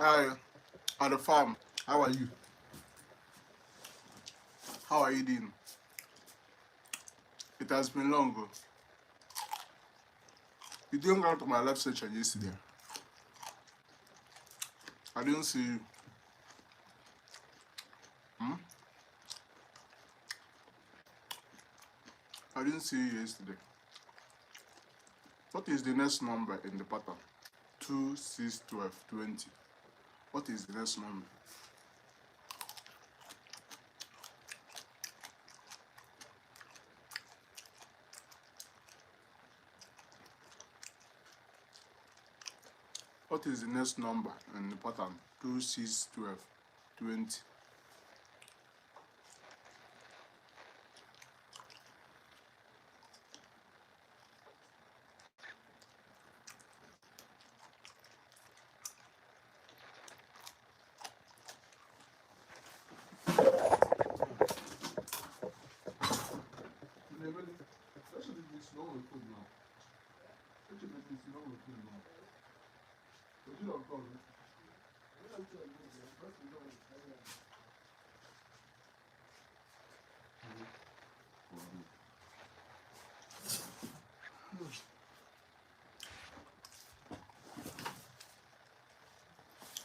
Hi, on the farm. How are you? How are you doing? It has been long. Oh. You didn't come to my live session yesterday. I didn't see you. Hmm? I didn't see you yesterday. What is the next number in the pattern? 2, 6, 12, 20. What is the next number? What is the next number in the pattern? 2, 6, 12, 20.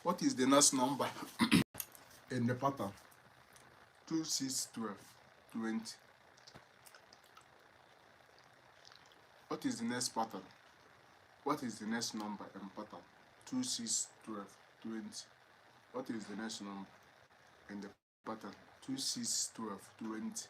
What is the next number in the pattern? 2, 6, 12, 20. What is the next pattern? What is the next number in pattern? 2, 6, 12, 20. What is the next number in the pattern? 2, 6, 12, 20.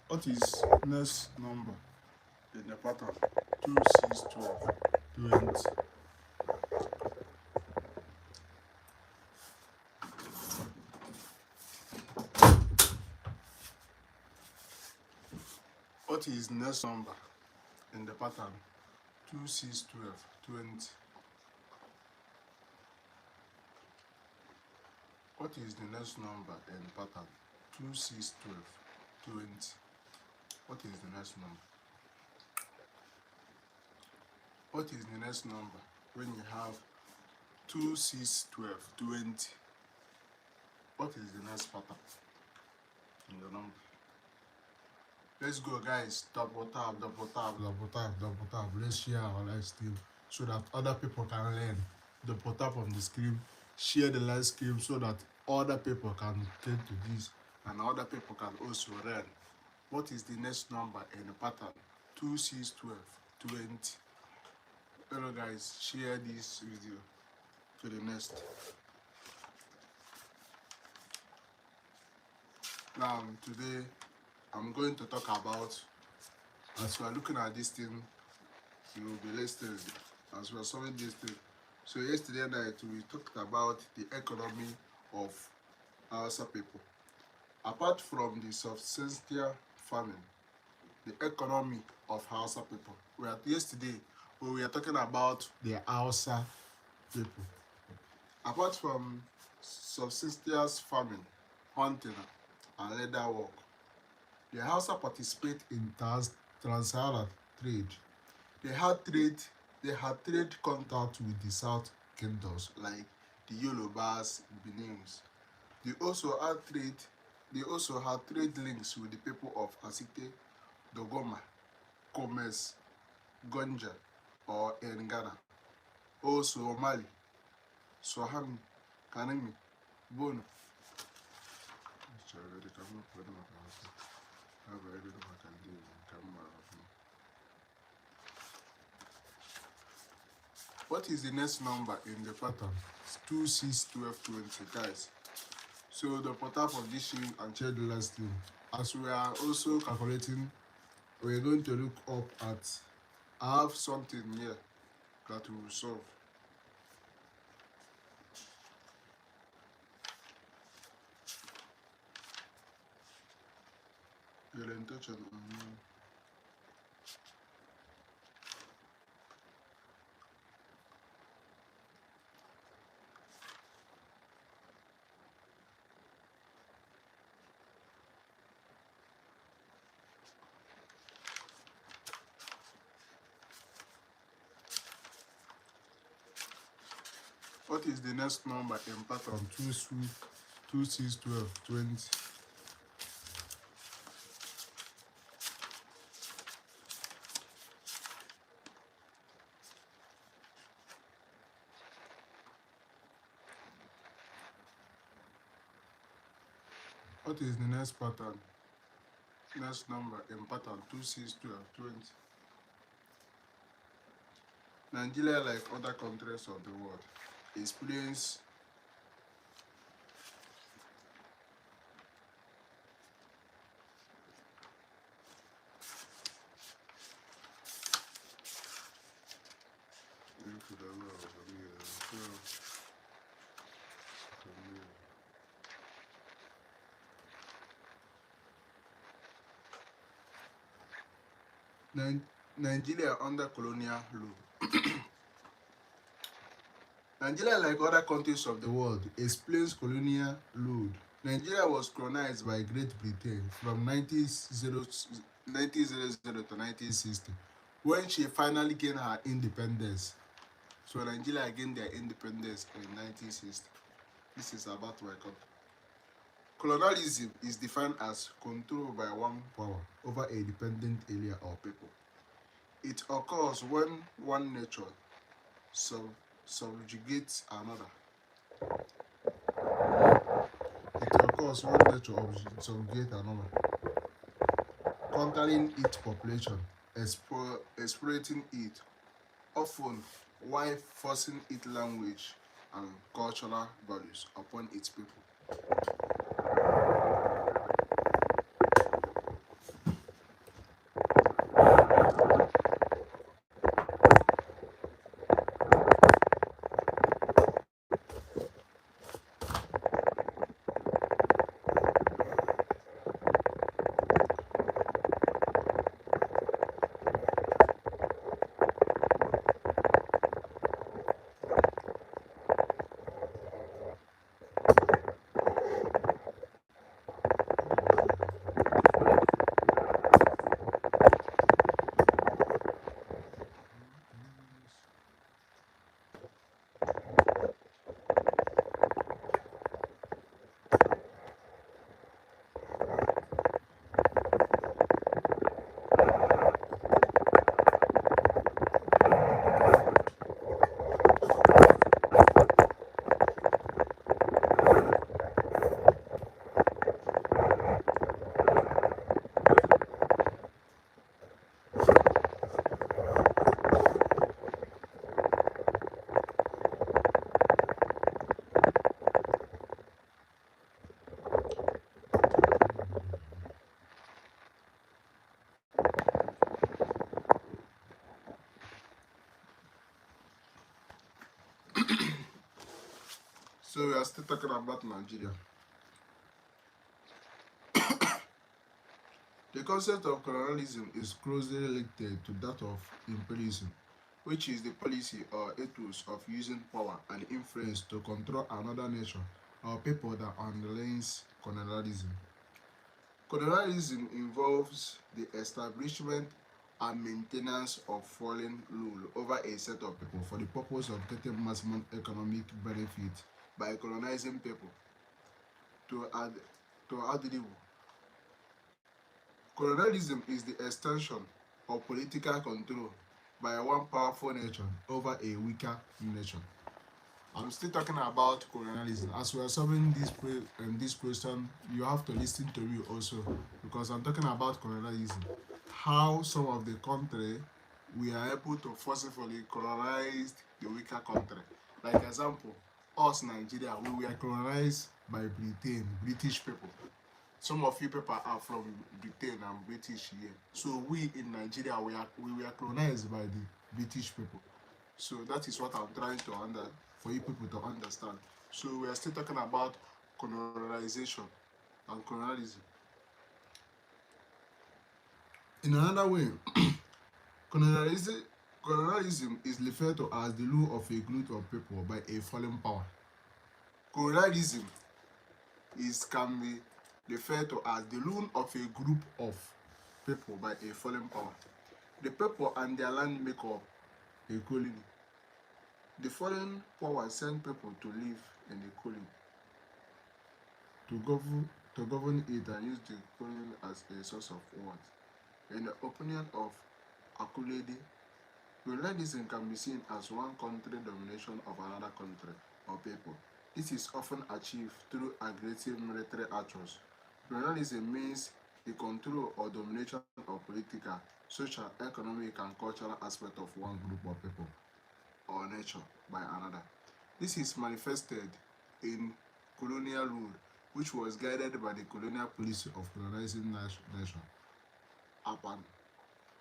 What is next number in the pattern? 2, 6, 12, 20. What is next number in the pattern? 2, 6, 12, 20. What is the next number in pattern? 2, 6, 12, 20. What is the next number? What is the next number when you have 2, 6, 12, 20? What is the next pattern in the number? Let's go, guys. Double tap, double tap, double tap, double tap. Let's share our live stream so that other people can learn. Double tap on the screen, share the live stream so that other people can get to this and other people can also learn. What is the next number in the pattern? 2, 6, 12, 20. Hello, guys. Share this video to the next. Now, today I'm going to talk about, as we are looking at this thing, you will be listening as we are solving this thing. So yesterday night we talked about the economy of Hausa people. Apart from the subsistential farming, the economy of Hausa people. Yesterday we were talking about the Hausa people. Apart from subsistence farming, hunting, and leather work, the Hausa participate in trans-Saharan trade. They had trade contact with the South Kingdoms like the Yorubas, Benins. They also had trade links with the people of Asite, Dogoma, Komes, Gonja, or in Ghana. Also Mali, Swahili, Kanemi, Bono. What is the next number in the pattern? It's 2, 6, 12, 20, guys. So the pattern for this sheet and check the last thing. As we are also calculating, we're going to look up at, I have something here that we will solve. Orientation. What is the next number in pattern 2, 6, 12, 20? What is the next pattern? Next number in pattern 2, 6, 12, 20? Nigeria, like other countries of the world, experience Nigeria under colonial law. Nigeria, like other countries of the world, explains colonial rule. Nigeria was colonized by Great Britain from 1900 to 1960, when she finally gained her independence. So Nigeria gained their independence in 1960. This is about my country. Colonialism is defined as control by one power over a dependent area or people. It occurs when one nature subjugates another. It occurs when nature subjugates another, conquering its population, exploiting it, often while forcing its language and cultural values upon its people. So we are still talking about Nigeria. The concept of colonialism is closely related to that of imperialism, which is the policy or ethos of using power and influence to control another nation or people that underlies colonialism. Colonialism involves the establishment and maintenance of foreign rule over a set of people for the purpose of getting maximum economic benefit by colonizing people. To add colonialism is the extension of political control by one powerful nation over a weaker nation. I'm still talking about colonialism. As we are solving this question, you have to listen to me also, because I'm talking about colonialism. How some of the country we are able to forcefully colonize the weaker country. Like example, us Nigeria, we were colonized by Britain, British people. Some of you people are from Britain and British here. So we in Nigeria, we were colonized by the British people. So that is what I'm trying to for you people to understand. So we are still talking about colonization and colonialism. In another way, colonialism is referred to as the rule of a group of people by a foreign power. Colonialism can be referred to as the rule of a group of people by a foreign power. The people and their land make up a colony. The foreign power sent people to live in the colony, to govern it and use the colony as a source of wealth. In the opinion of Akulede, colonialism can be seen as one country domination of another country or people. This is often achieved through aggressive military actions. Colonialism means the control or domination of political, social, economic, and cultural aspect of one group of people or nation by another. This is manifested in colonial rule, which was guided by the colonial policy of colonizing nation. Upon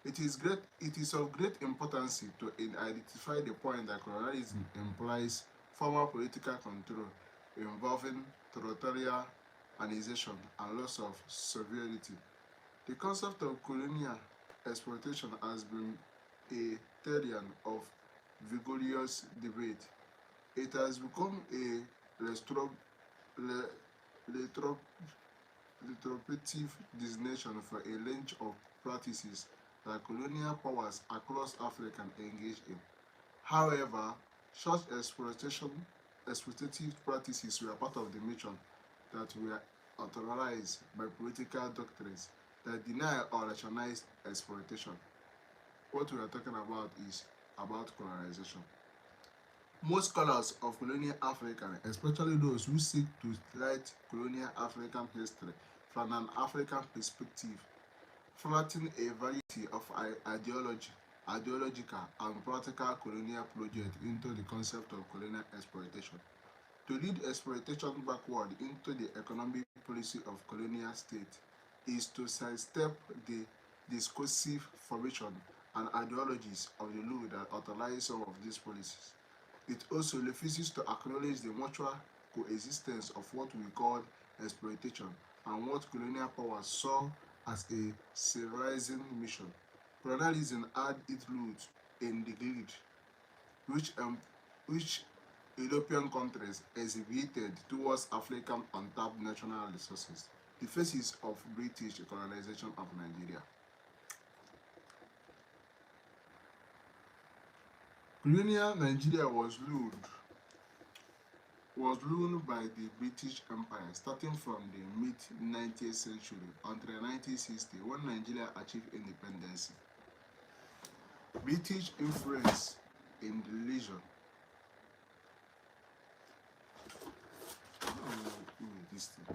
it is of great importance to identify the point that colonialism implies formal political control involving territorial annexation and loss of sovereignty. The concept of colonial exploitation has been a terrain of vigorous debate. It has become a retrospective designation for a range of practices that colonial powers across Africa engage in. However, such exploitative practices were part of the mission that were authorized by political doctrines that deny or rationalize exploitation. What we are talking about is about colonization. Most scholars of colonial Africa, especially those who seek to write colonial African history from an African perspective, flattening a variety of ideological and practical colonial projects into the concept of colonial exploitation. To lead exploitation backward into the economic policy of colonial state is to sidestep the discursive formation and ideologies of the law that authorize some of these policies. It also refuses to acknowledge the mutual coexistence of what we call exploitation and what colonial powers saw as a civilizing mission. Colonialism had its roots in the greed which European countries exhibited towards African untapped national resources, the faces of British colonization of Nigeria. Colonial Nigeria was ruled by the British Empire starting from the mid-19th century until 1960 when Nigeria achieved independence. British influence in the region. This thing.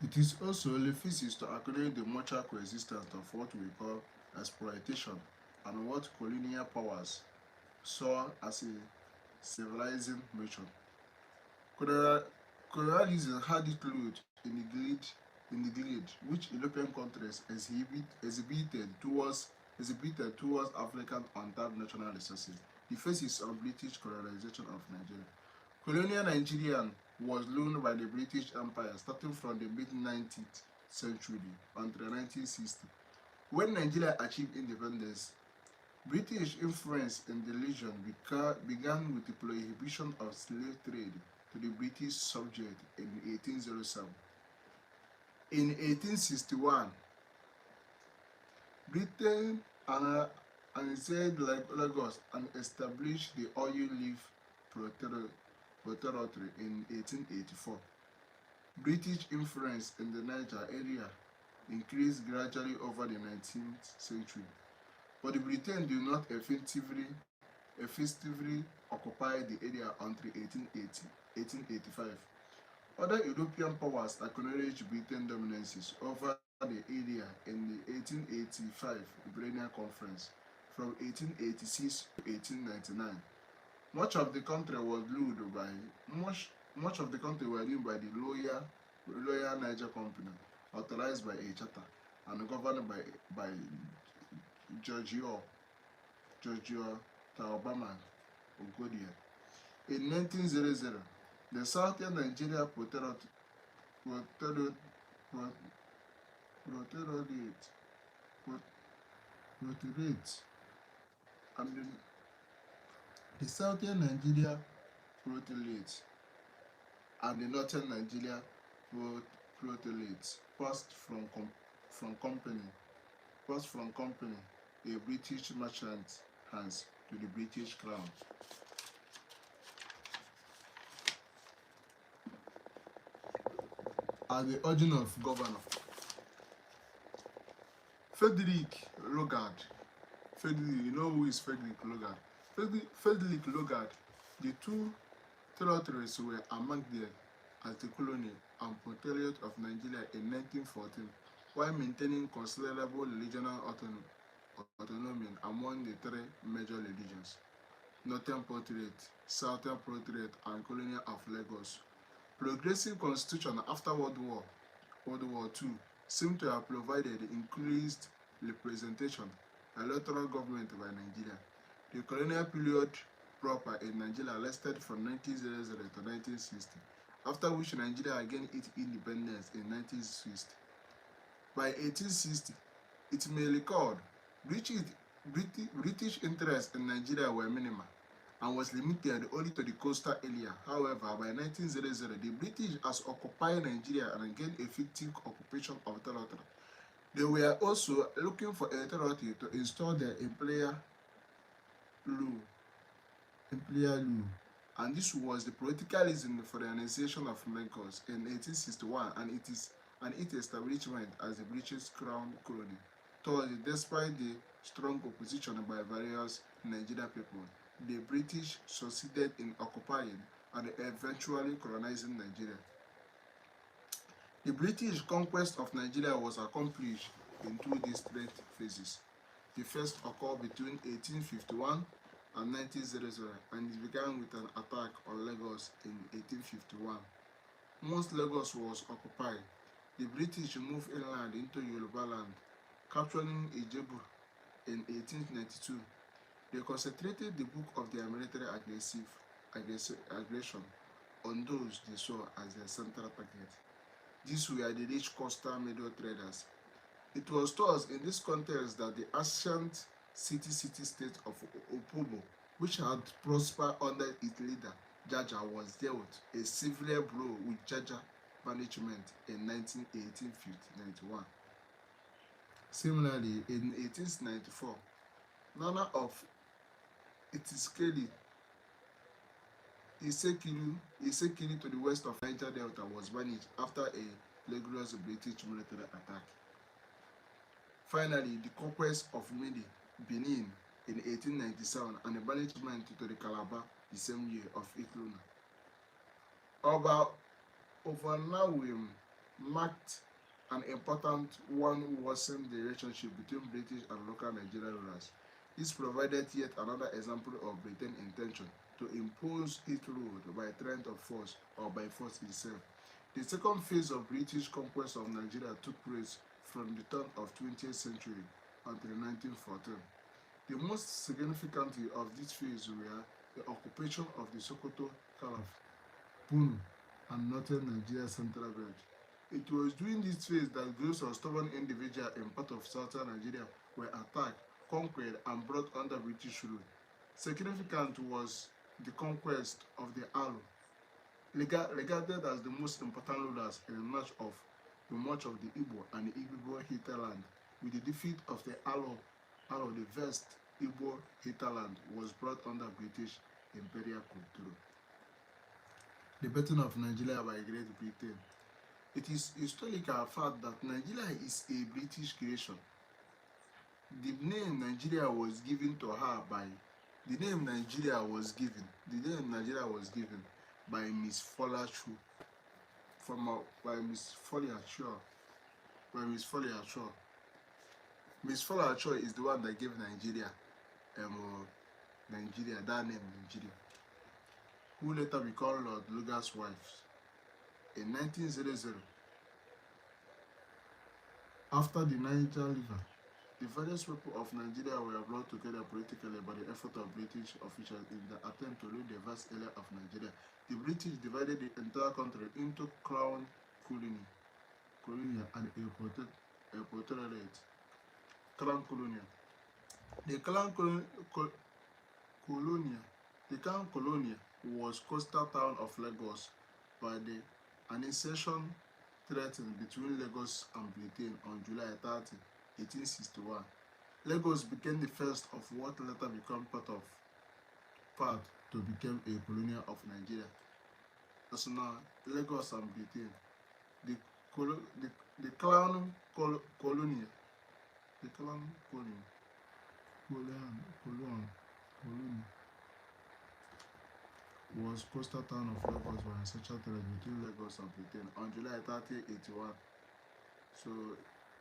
It is also refuses to acknowledge the mutual coexistence of what we call exploitation and what colonial powers saw as a civilizing mission. Colonialism had its root in the greed which European countries exhibited towards African untapped national resources, the faces of British colonization of Nigeria. Colonial Nigeria was ruled by the British Empire starting from the mid-19th century until 1960. When Nigeria achieved independence, British influence in the region began with the prohibition of slave trade to the British subject in 1807. In 1861, Britain annexed Lagos and established the Oil Leaf Protectorate in 1884. British influence in the Niger area increased gradually over the 19th century, but Britain did not effectively occupy the area until 1885. Other European powers acknowledged Britain's dominance over the area in the 1885 Vienna Conference. From 1886 to 1899, much of the country was ruled by Much of the country were owned by the Loyal Niger Company, authorized by a charter and governed by Giorgio Taubman Ogodia. In 1900, the Southern Nigeria Protectorate and the Southern Nigeria Protectorate and the Northern Nigeria Protectorate from company passed from company, a British merchant hands to the British Crown. At the origin of governor, Frederick Logard. You know who is Frederick Logard? Frederick Logard, the two territories were among them as the colony and protectorate of Nigeria in 1914, while maintaining considerable regional autonomy among the three major religions: Northern Protectorate, Southern Protectorate, and Colony of Lagos. Progressive constitution after World War II seemed to have provided increased representation electoral government by Nigeria. The colonial period proper in Nigeria lasted from 1900 to 1960, after which Nigeria gained its independence in 1960. By 1860, it may record, British interests in Nigeria were minimal and was limited only to the coastal area. However, by 1900, the British has occupied Nigeria and gained a fictive occupation of territory. They were also looking for a territory to install their imperial rule, and this was the political reason for the annexation of Lagos in 1861 and its establishment as the British Crown colony. Thus, despite the strong opposition by various Nigerian people, the British succeeded in occupying and eventually colonizing Nigeria. The British conquest of Nigeria was accomplished in two distinct phases. The first occurred between 1851 and 1900, and it began with an attack on Lagos in 1851. Once Lagos was occupied, the British moved inland into Yoruba land, capturing Ijebu in 1892. They concentrated the bulk of their military aggression on those they saw as their central target. These were the rich coastal middle traders. It was thus in this context that the ancient city-state of Opobo, which had prospered under its leader Jaja, was dealt a severe blow with Jaja banishment in 1891. Similarly, in 1894, Nana of Isekiri to the west of Niger Delta was banished after a rigorous British military attack. Finally, the conquest of Benin in 1897 and the banishment to the Calabar the same year of Ikluna. Oba Ovonawim marked an important one who worsened the relationship between British and local Nigerian rulers. This provided yet another example of Britain's intention to impose its rule by threat of force or by force itself. The second phase of British conquest of Nigeria took place from the turn of 20th century until 1914. The most significant of this phase were the occupation of the Sokoto, Calaf, Bunu, and northern Nigeria central belt. It was during this phase that groups of stubborn individuals in part of southern Nigeria were attacked, conquered, and brought under British rule. Significant was the conquest of the Alo, regarded as the most important rulers in much of the Igbo and the Igbo hinterland. With the defeat of the Alo, the vast Igbo hinterland was brought under British imperial control. The Battle of Nigeria by Great Britain. It is historical fact that Nigeria is a British creation. The name Nigeria was given by Miss Folia Shaw. Miss Folia Shaw is the one that gave Nigeria that name Nigeria. who later became Lord Lugard's wife. In 1900, after the Niger River, the various people of Nigeria were brought together politically by the effort of British officials in the attempt to rule the vast area of Nigeria. The British divided the entire country into crown colony, and a protectorate. Crown colony. The colonia, the crown colonia was coastal town of Lagos by the annexation treaty between Lagos and Britain on July 30, 1861. Lagos became the first of what later became part to become a colony of Nigeria. So now Lagos and Britain, the crown colony, the crown colony, was coastal town of Lagos by ancestral trade between Lagos and Britain on July 30, 1881. So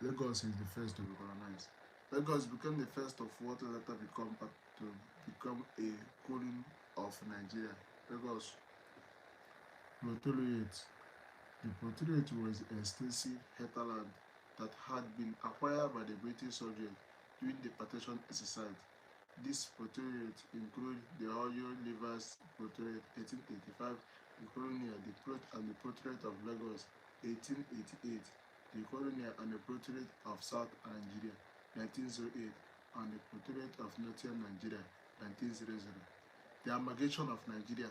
Lagos is the first to be colonized. Lagos became the first of what later become a colony of Nigeria. Lagos Protectorate. The Protectorate was extensive hinterland that had been acquired by the British soldiers during the partition exercise. This protectorate included the Oyo Rivers Protectorate 1885, the Colonia, the Protectorate of Lagos 1888, the Colonia and the Protectorate of South Nigeria 1908, and the Protectorate of Northern Nigeria 1900. The amalgamation of Nigeria.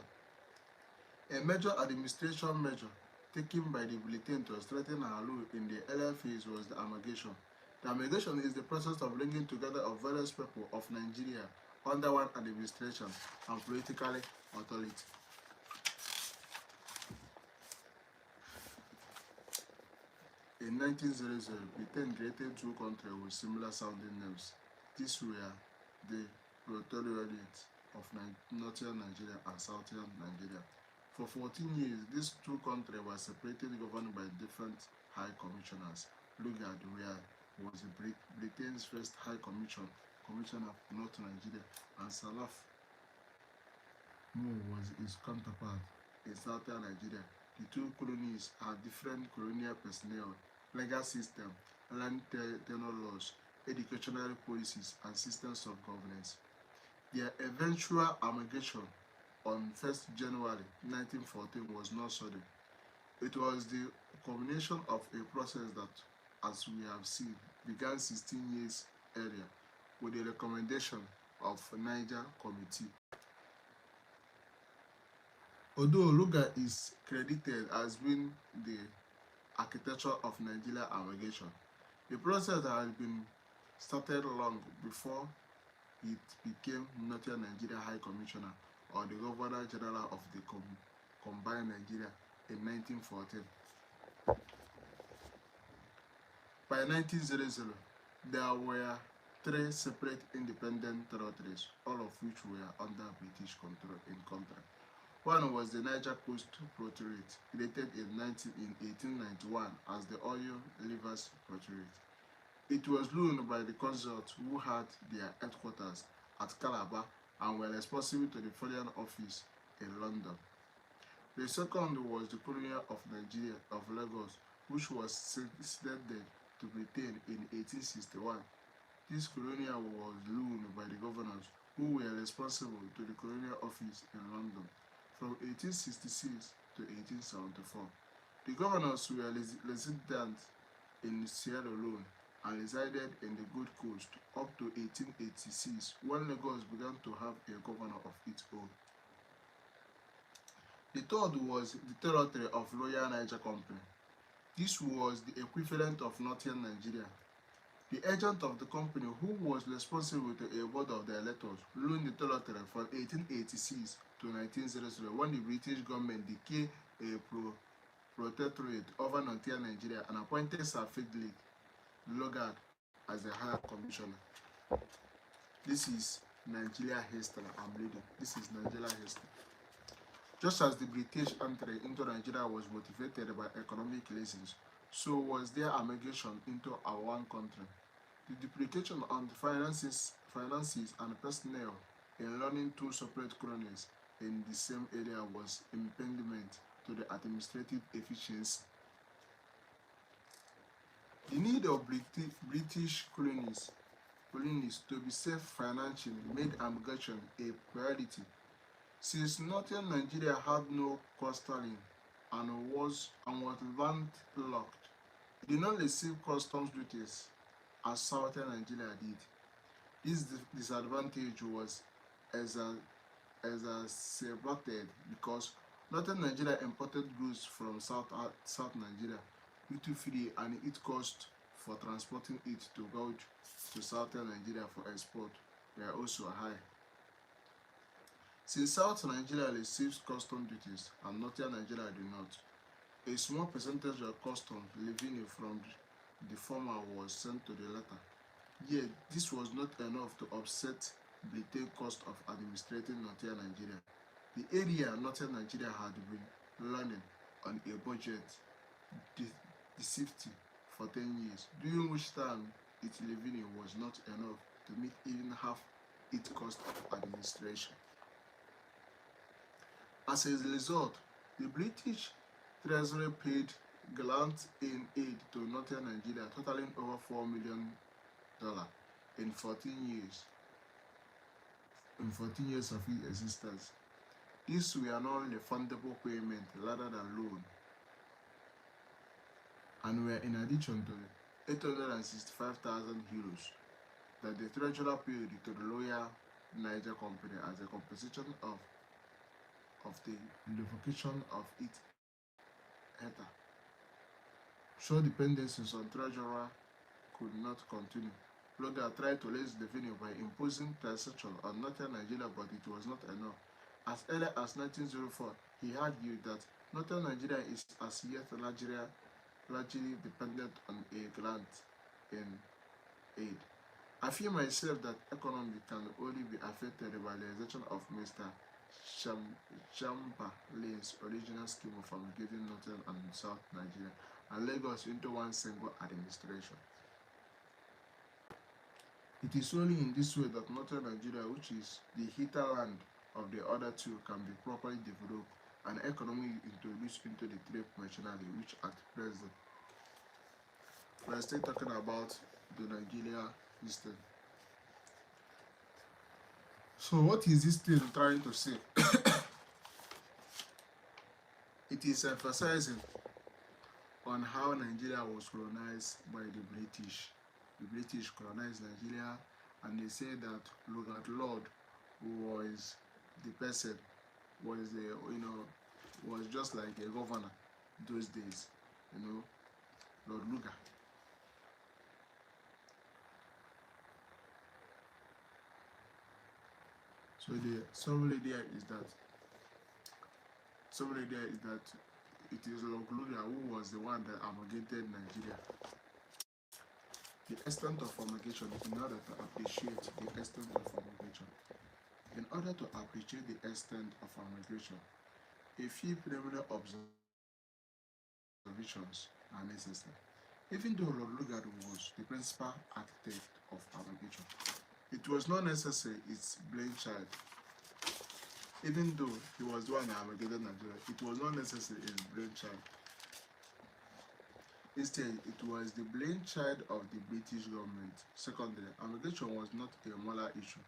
A major administration measure taken by the Britain to strengthen our rule in the earlier phase was the amalgamation. The amalgamation is the process of bringing together of various people of Nigeria under one administration and political authority. In 1900, Britain created two countries with similar sounding names. These were the Protectorate of Northern Nigeria and Southern Nigeria. For 14 years, these two countries were separated, governed by different high commissioners. Lugard was Britain's first high commissioner of North Nigeria, and Salaf Moore was his counterpart in Southern Nigeria. The two colonies had different colonial personnel, legal system, land tenure laws, educational policies, and systems of governance. Their eventual amalgamation on 1st January 1914 was not sudden. It was the culmination of a process that, as we have seen, began 16 years earlier with the recommendation of Niger Committee. Although Lugard is credited as being the architecture of Nigeria amalgamation, the process had been started long before it became Northern Nigeria High Commissioner or the Governor General of the Combined Nigeria in 1914. By 1900, there were three separate independent territories, all of which were under British control in country. One was the Niger Coast Protectorate, created in 1891 as the Oyo Rivers Protectorate. It was ruled by the consuls who had their headquarters at Calabar and were responsible to the Foreign Office in London. The second was the Colony of Nigeria of Lagos, which was ceded to Britain in 1861. This colony was ruled by the governors who were responsible to the Colonial Office in London from 1866 to 1874. The governors were resident in Sierra Leone and resided in the Gold Coast up to 1886, when Lagos began to have a governor of its own. The third was the territory of Royal Niger Company. This was the equivalent of Northern Nigeria. The agent of the company, who was responsible to a board of directors, ruled the territory from 1886 to 1900, when the British government declared a protectorate over Northern Nigeria and appointed Sir Frederick Lugard as the higher commissioner. This is Nigeria history I'm reading. This is Nigeria history. Just as the British entry into Nigeria was motivated by economic reasons, so was their amalgamation into our one country. The duplication on the finances and personnel in running two separate colonies in the same area was impediment to the administrative efficiency. The need of British colonies to be safe financially made amalgamation a priority. Since northern Nigeria had no coastal line and was landlocked, it did not receive customs duties as southern Nigeria did. This disadvantage was exacerbated because northern Nigeria imported goods from South Nigeria duty free, and its cost for transporting it to southern Nigeria for export were also high. Since South Nigeria receives custom duties and northern Nigeria do not, a small percentage of customs revenue from the former was sent to the latter. Yet this was not enough to offset the cost of administrating northern Nigeria. The area northern Nigeria had been running on a budget deficit for 10 years, during which time its revenue was not enough to meet even half its cost of administration. As a result, the British Treasury paid grants in aid to northern Nigeria totaling over $4 million in 14 years. In 14 years of its existence, these were non-refundable payments rather than loan, and were in addition to the 865,000 euros that the treasurer paid to the Royal Niger Company as a compensation of the revocation of its ETA. Show dependencies on treasurer could not continue. Lugard tried to raise the revenue by imposing taxation on northern Nigeria, but it was not enough. As early as 1904, he argued that northern Nigeria is as yet largely dependent on a grant in aid. I feel myself that economy can only be affected by the realization of Mr. Chamberlain's original scheme of amalgamating northern and south Nigeria and Lagos into one single administration. It is only in this way that northern Nigeria, which is the hinterland of the other two, can be properly developed and economy introduced into the trade machinery, which at present we are still talking about the Nigeria system. So what is this thing trying to say? It is emphasizing on how Nigeria was colonized by the British. The British colonized Nigeria, and they say that Lugard Lord was the person, was was just like a governor those days, Lord Lugard. So the summary there is that it is Lord Lugard who was the one that amalgamated Nigeria. The extent of amalgamation, in order to appreciate the extent of amalgamation, a few preliminary observations are necessary. Even though Lord Lugard was the principal architect of amalgamation, it was not necessarily its brainchild. Even though he was the one that amalgamated Nigeria, it was not necessarily his brainchild. Instead, it was the brainchild of the British government. Secondly, amalgamation was not a moral issue.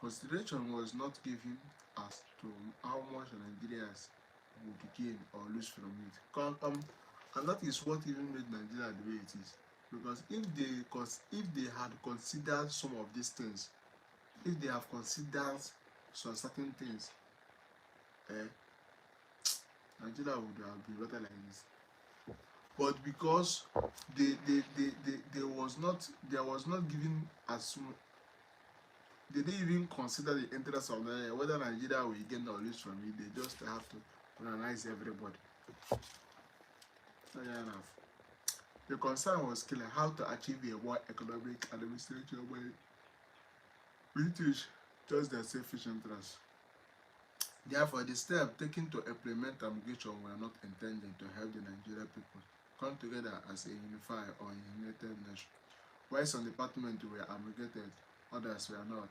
Consideration was not given as to how much Nigerians would gain or lose from it. And that is what even made Nigeria the way it is. Because if they had considered some of these things, if they have considered some certain things, Nigeria would have been better like this. But because there was not given as soon, they didn't even consider the interest of Nigeria, whether Nigeria will gain or lose from it. They just have to colonize everybody. Fair enough. The concern was clear: how to achieve a more economic administration by British just their selfish interests. Therefore, the steps taken to implement amalgamation were not intended to help the Nigerian people come together as a unified or united nation. While some departments were amalgamated, others were not.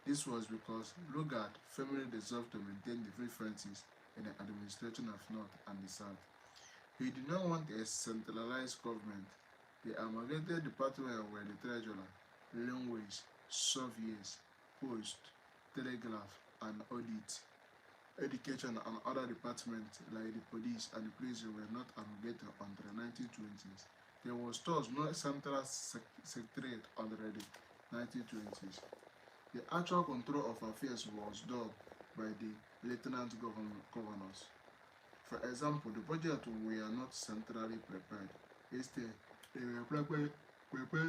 This was because Lugard firmly resolved to maintain the differences in the administration of North and the South. He did not want a centralized government. The amalgamated departments were the treasurer, railways, surveys, post, telegraph, and audit. Education and other departments like the police and the prison were not amalgamated until the 1920s. There was thus no central secretariat until the 1920s. The actual control of affairs was done by the lieutenant governors. For example, the budget were not centrally prepared. Instead, they were prepared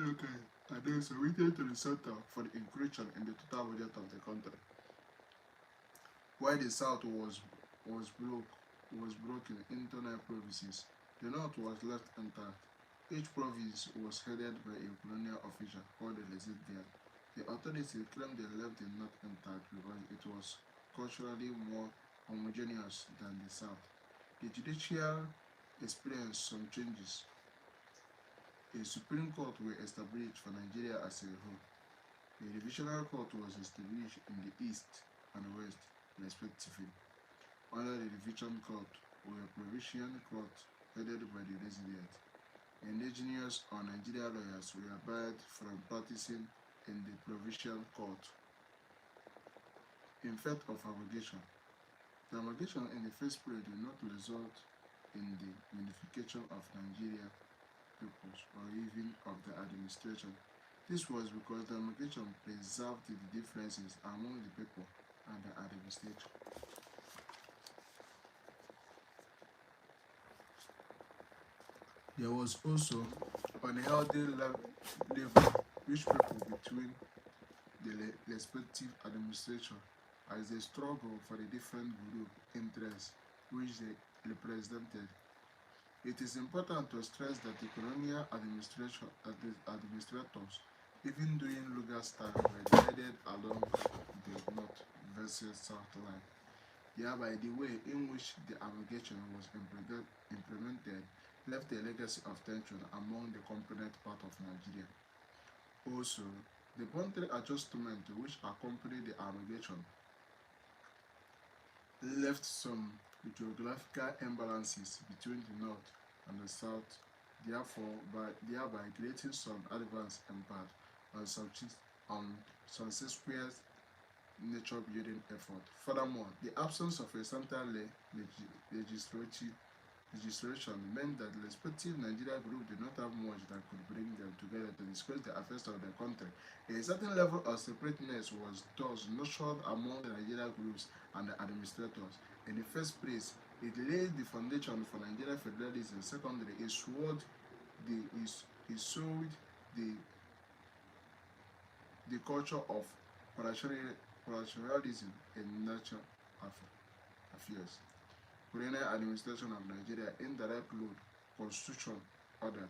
locally and then submitted to the center for the inclusion in the total budget of the country. While the South was broken into 9 provinces, the North was left intact. Each province was headed by a colonial official called the Residual. The authorities claimed they left the North intact because it was culturally more homogeneous than the South. The judicial experienced some changes. A Supreme Court was established for Nigeria as a whole. A divisional court was established in the East and West, respectively. Under the division court were provincial courts headed by the resident. Indigenous or Nigerian lawyers were barred from practicing in the provincial court. In fact of abrogation, the abrogation in the first period did not result in the unification of Nigeria peoples or even of the administration. This was because the abrogation preserved the differences among the people and the administration. There was also unhealthy level which people between the respective administration as they struggle for the different group interests which they represented. It is important to stress that the colonial administrators, even during Lugard's time, were divided along the north versus south line. Thereby, the way in which the amalgamation was implemented left a legacy of tension among the component part of Nigeria. Also, the boundary adjustment which accompanied the amalgamation left some geographical imbalances between the north and the south, thereby creating some advanced impact on subsequent nature building effort. Furthermore, the absence of a central legislation meant that the respective Nigerian group did not have much that could bring them together to discuss the affairs of the country. A certain level of separateness was thus nurtured among the Nigerian groups and the administrators. In the first place, it laid the foundation for Nigerian federalism. Secondly, it showed the culture of parationalism in national affairs. Colonial administration of Nigeria, indirect rule, constitution, order.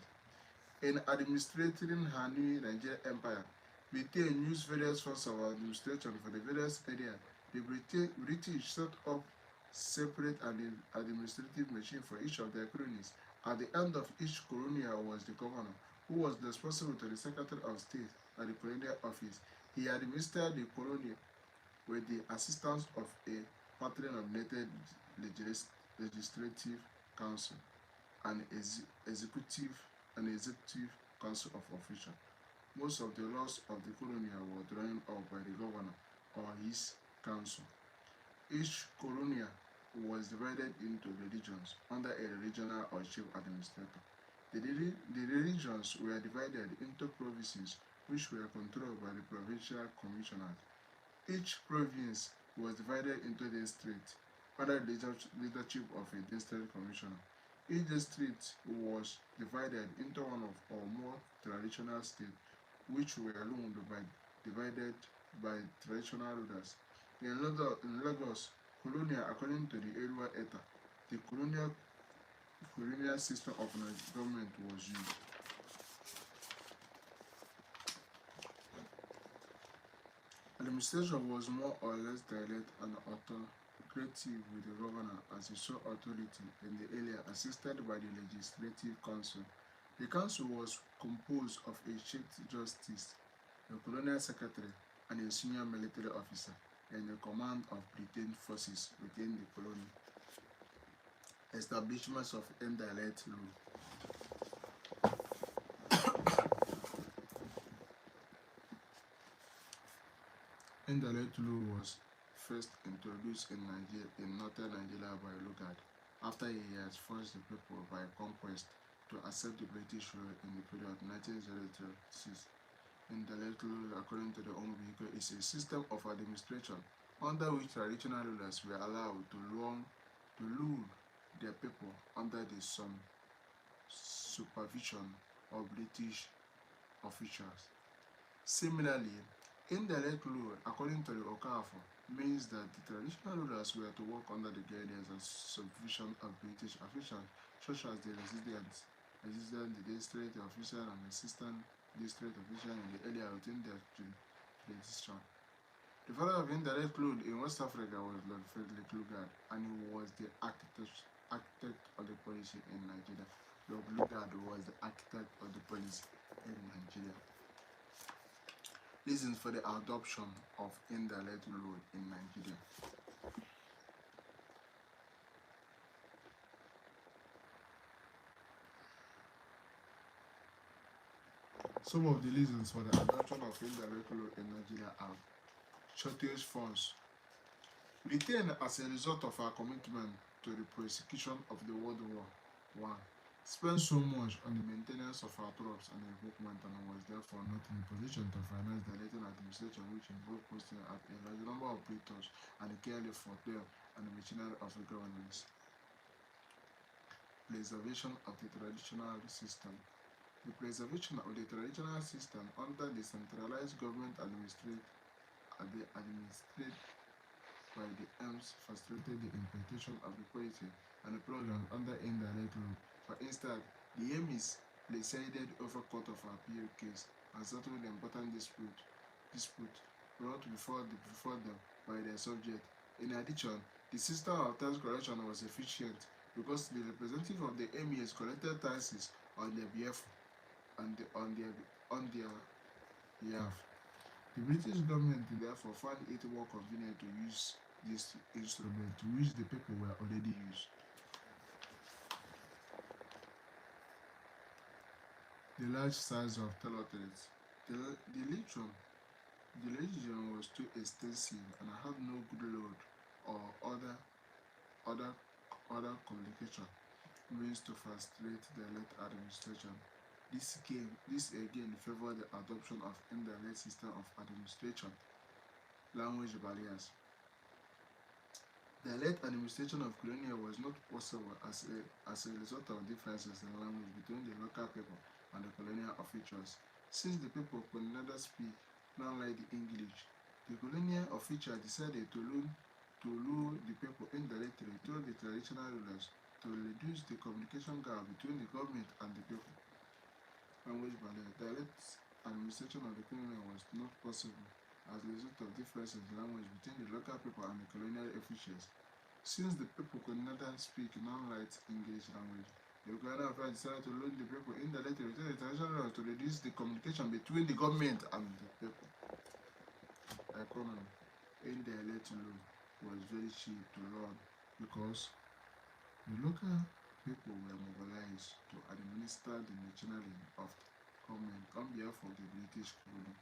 In administrating her new Nigerian empire, Britain used various forms of administration for the various areas. The British set up separate administrative machine for each of their colonies. At the end of each colonial was the governor, who was responsible to the Secretary of State at the colonial office. He administered the colony with the assistance of a patron-nominated legislative council and executive council of officials. Most of the laws of the colony were drawn up by the governor or his council. Each colony was divided into regions under a regional or chief administrator. The regions were divided into provinces which were controlled by the provincial commissioners. Each province was divided into districts under the leadership of a district commissioner. Each district was divided into one of or more traditional states, which were divided by traditional rulers. In Lagos, colonial, according to the Erua Eta, the colonial system of government was used. Administration was more or less direct and autocratic, with the governor as the sole authority in the area, assisted by the legislative council. The council was composed of a chief justice, a colonial secretary, and a senior military officer in the command of Britain forces within the colony. Establishments of indirect rule. Indirect rule was first introduced in northern Nigeria by Lugard after he has forced the people by conquest to accept the British rule in the period 1906. Indirect rule, according to the Onwubuike, is a system of administration under which traditional rulers were allowed to rule their people under the supervision of British officials. Similarly, indirect rule, according to the Okafor, means that the traditional rulers were to work under the guidance and supervision of British officials, such as the resident, the district official, and assistant district official in the area within their jurisdiction. The father of indirect rule in West Africa was Lord Frederick Lugard, and he was the architect of the policy in Nigeria. Lord Lugard was the architect of the policy in Nigeria. Reasons for the adoption of indirect rule in Nigeria. Some of the reasons for the adoption of indirect rule in Nigeria are shortage funds. Britain, as a result of our commitment to the prosecution of the World War I, spent so much on the maintenance of our troops and equipment and was therefore not in a position to finance the Latin administration, which involved posting at a large number of praetors and caring for them and the machinery of the governments. Preservation of the traditional system. The preservation of the traditional system under the centralized government administered by the arms facilitated the implementation of the policy and the program under indirect rule. For instance, the aim is presided over court of appeal case and settled the important dispute brought before them by their subject. In addition, the system of tax collection was efficient because the representative of the emirs collected taxes on their behalf. The British government therefore found it more convenient to use this instrument to which the people were already used. The large size of territories. The region was too extensive and had no good road or other communication means to facilitate the elite administration. This again favored the adoption of indirect system of administration. Language barriers. The elite administration of colonial was not possible as a result of differences in language between the local people and the colonial officials. Since the people could neither speak nor write the English, the colonial official decided to rule the people indirectly through the traditional rulers to reduce the communication gap between the government and the people. Language barrier. Direct administration of the colonial was not possible as a result of differences in language between the local people and the colonial officials. Since the people could neither speak nor write English language, the colonial officials decided to rule the people indirectly through the traditional rulers to reduce the communication between the government and the people. Economy. Indirect rule was very cheap to run because the local people were mobilized to administer the machinery of government on behalf of the British colony.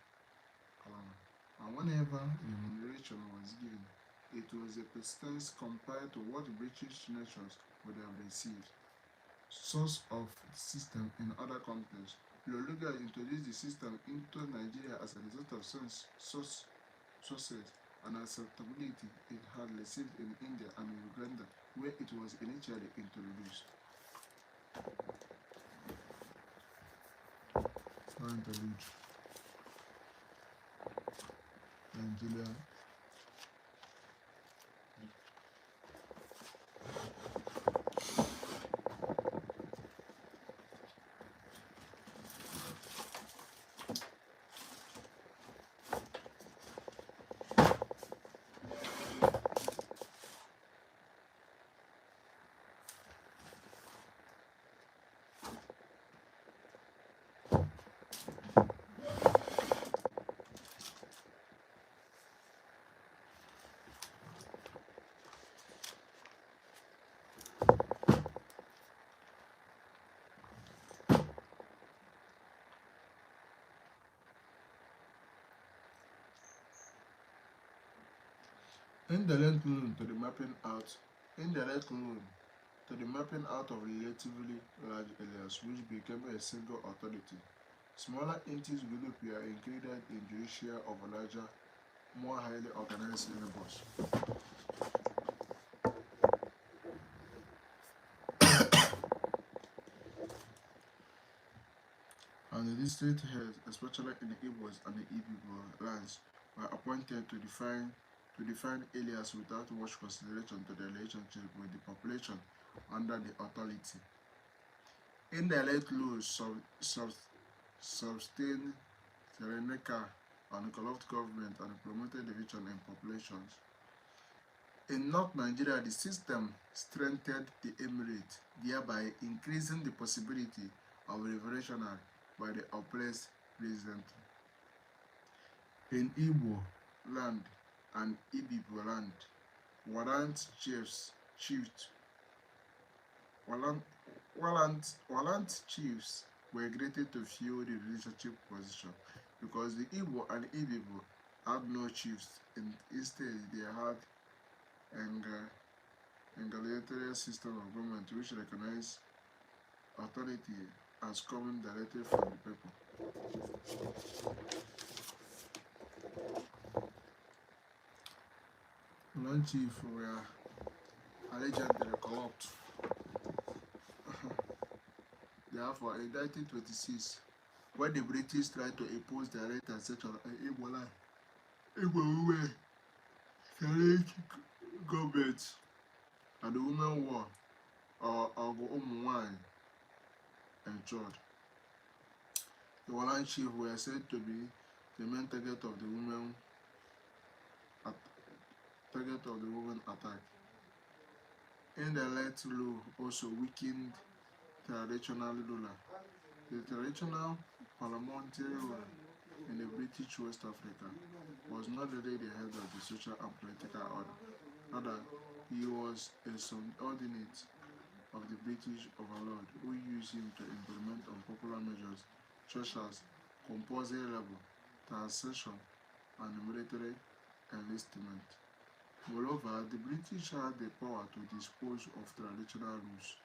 And whenever remuneration was given, it was a percentage compared to what British nations would have received. Source of the system in other countries. Lord Lugard introduced the system into Nigeria as a result of sources and acceptability it had received in India and Uganda, where it was initially introduced. Nigeria. Indirect loan to the mapping out indirect loan to the mapping out of relatively large areas which became a single authority. Smaller entities group were included in judicial of larger, more highly organized neighbors. And the district heads, especially in the Igbos and the Ibibo lands, were appointed to define areas without much consideration to the relationship with the population under the authority. Indirect laws sustained tyrannical and corrupt government and promoted division in populations. In North Nigeria, the system strengthened the emirate, thereby increasing the possibility of revolution by the oppressed president. In Igbo land and Ibibo land, chiefs, warrant, warrant chiefs were granted to fill the leadership position because the Igbo and Ibibo had no chiefs. Instead, they had an egalitarian system of government which recognized authority as coming directly from the people. One chief were allegedly corrupt. Therefore, in 1926, when the British tried to impose their right and section on Igbo land, Igbo women challenged government and the women war or Ogu ensured. The Walan chief were said to be the main target of the women attack. Indirect law also weakened traditional ruler. The traditional parliamentary ruler in the British West Africa was not really the head of the social and political order. Rather, he was a subordinate of the British overlord who used him to implement unpopular measures such as compulsory labor, taxation, and military enlistment. Moreover, the British had the power to dispose of traditional rulers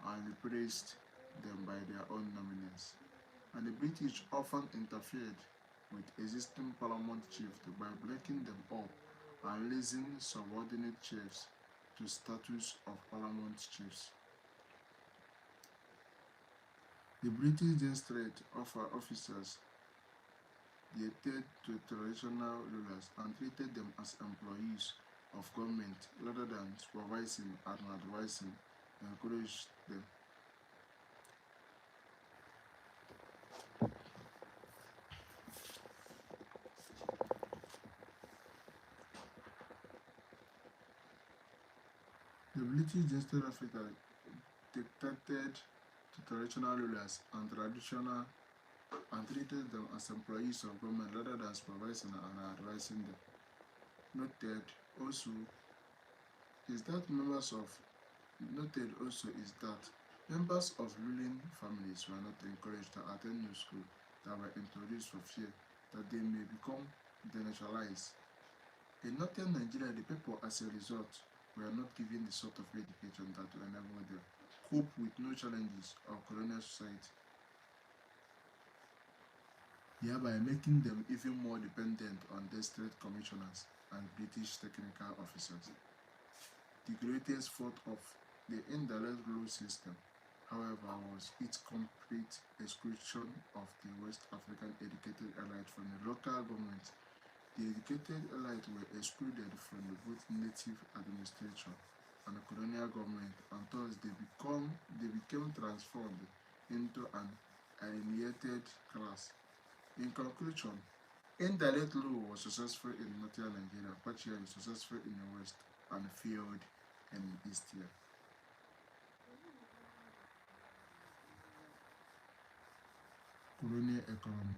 and replaced them by their own nominees. And the British often interfered with existing parliament chiefs by breaking them up and raising subordinate chiefs to status of parliament chiefs. The British district officers dictated to traditional rulers and treated them as employees of government rather than supervising and advising, encouraged them. The British district Africa dictated to traditional rulers and treated them as employees of government rather than supervising and advising them. Noted also is that members of ruling families were not encouraged to attend new school that were introduced for fear that they may become denaturalized. In northern Nigeria, the people as a result were not given the sort of education that will enable them cope with new challenges of colonial society, thereby making them even more dependent on district commissioners and British technical officers. The greatest fault of the indirect rule system, however, was its complete exclusion of the West African educated elite from the local government. The educated elite were excluded from both native administration and the colonial government, and thus they became transformed into an alienated class. In conclusion, indirect rule was successful in northern Nigeria, partially successful in the West, and failed in East here. Colonial economy.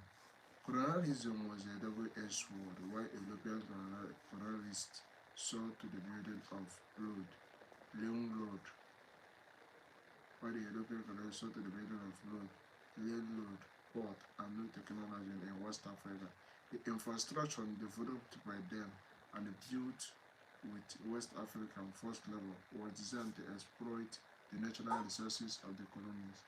Colonialism was a double-edged sword. While European colonialists saw to the building of railroad, port, and new technology in West Africa, the infrastructure developed by them and built with West African forced labor was designed to exploit the natural resources of the colonies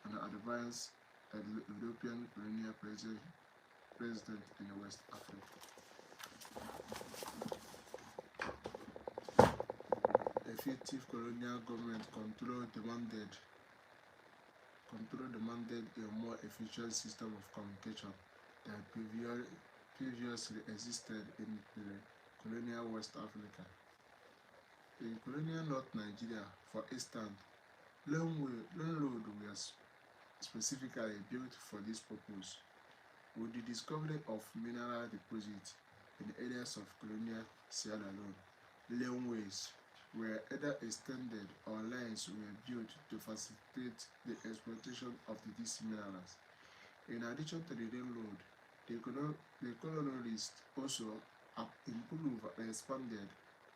and advance a European colonial president in West Africa. Effective colonial government control demanded a more efficient system of communication that previously existed in the colonial West Africa. In colonial North Nigeria, for instance, railroad was specifically built for this purpose. With the discovery of mineral deposits in areas of colonial Sierra Leone, railways were either extended or lines were built to facilitate the exploitation of these minerals. In addition to the railroad, the colonialists also improved and expanded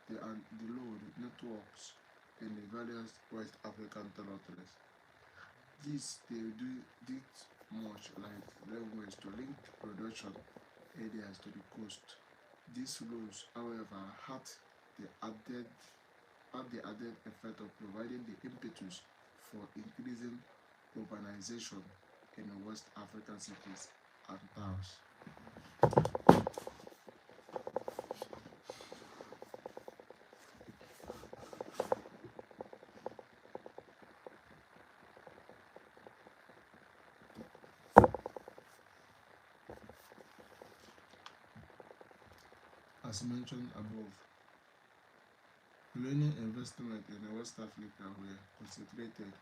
the road networks in the various West African territories. They did much like railways to link production areas to the coast. These roads, however, had the added effect of providing the impetus for increasing urbanization in the West African cities and towns. As mentioned above, colonial investment in West Africa were concentrated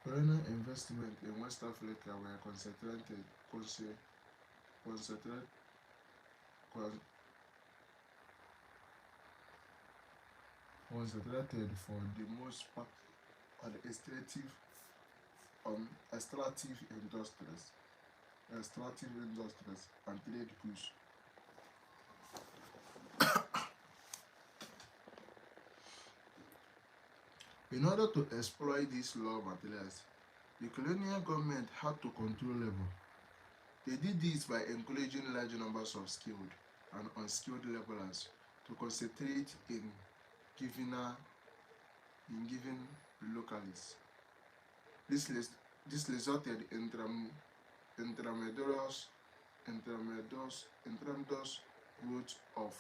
Colonial investment in West Africa were concentrated, concentrated for the most part on extractive industries and trade goods. In order to exploit these raw materials, the colonial government had to control labor. They did this by encouraging large numbers of skilled and unskilled laborers to concentrate in given localities. This resulted in intermediate growth of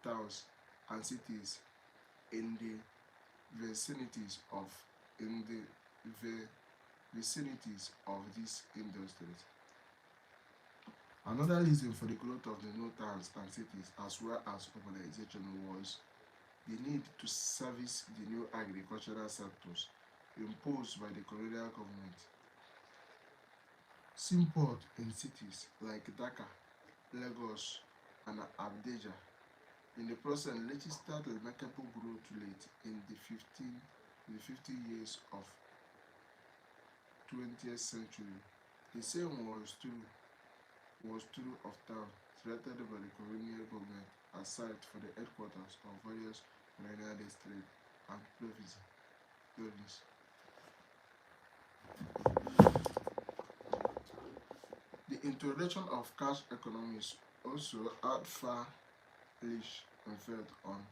towns and cities in the vicinities of in the vicinities of these industries. Another reason for the growth of the new towns and cities as well as urbanization was the need to service the new agricultural sectors imposed by the colonial government. Seaport in cities like Dhaka, Lagos, and Abdija in the process registered remarkable growth rate in the 50 years of 20th century. The same was true of towns selected by the colonial government as site for the headquarters of various colonial districts and provinces. The introduction of cash economies also had far-reaching effect on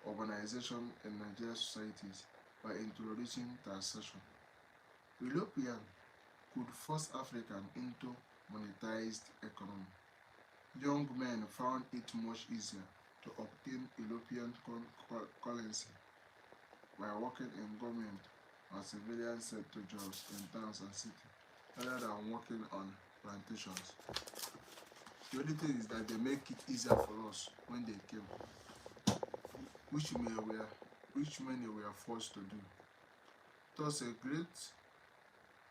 urbanization in Nigerian societies by introducing taxation. Europeans could force Africans into monetized economy. Young men found it much easier to obtain European currency by working in government or civilian sector jobs in towns and cities rather than working on plantations. The only thing is that they make it easier for us when they came, which many were forced to do. Thus, a great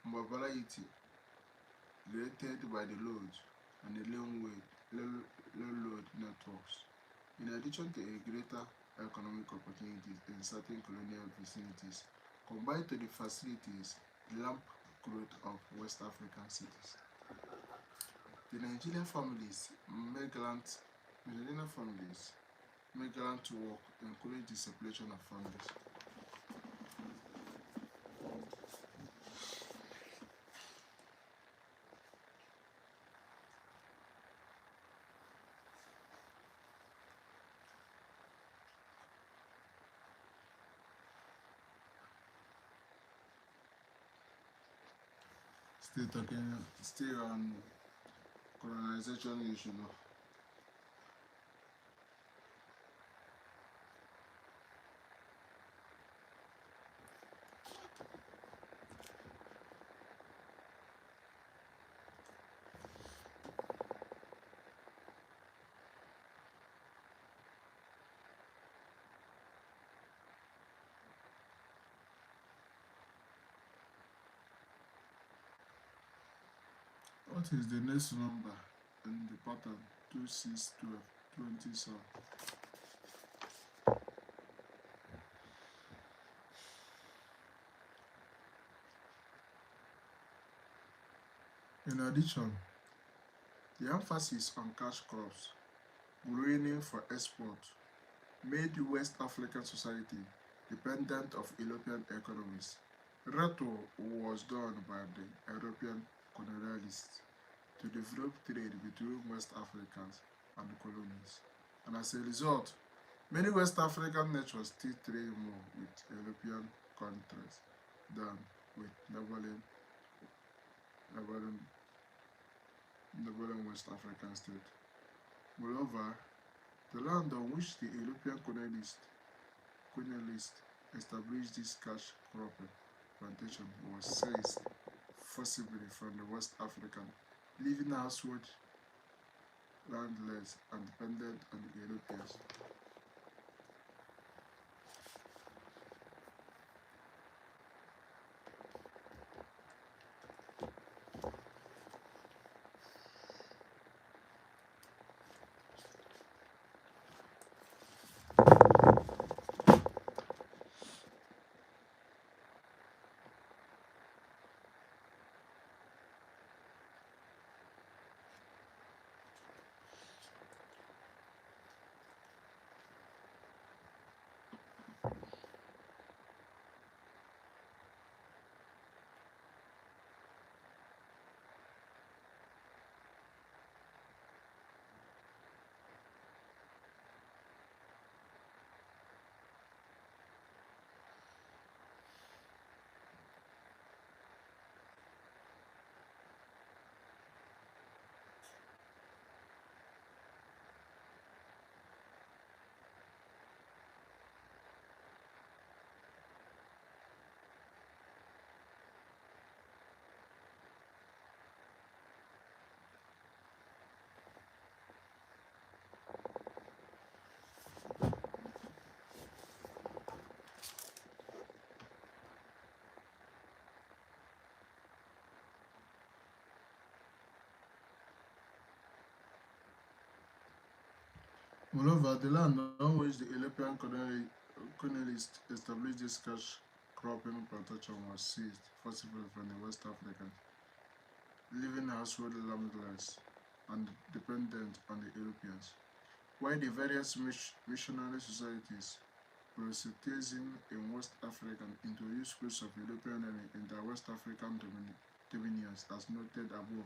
mobility created by the roads and the railroad networks, in addition to a greater economic opportunities in certain colonial vicinities, combined to the facilities the lamp growth of West African cities. The Nigerian families migrant to work encourage the separation of families. Still on colonization issue now. What is the next number in the pattern 2612 In addition, the emphasis on cash crops growing for export made West African society dependent of European economies. Retro was done by the European colonialists to develop trade between West Africans and the colonies. And as a result, many West African nations still trade more with European countries than with neighboring, neighboring West African states. Moreover, the land on which the European colonialists established this cash cropping plantation was seized forcibly from the West African, leaving household landless and dependent on the Europeans. Moreover, the land on which the European colonialists established this cash cropping plantation was seized forcibly from the West Africans, leaving household landless and dependent on the Europeans. While the various missionary societies proselytizing in West Africa introduced schools of European learning in their West African dominions as noted above,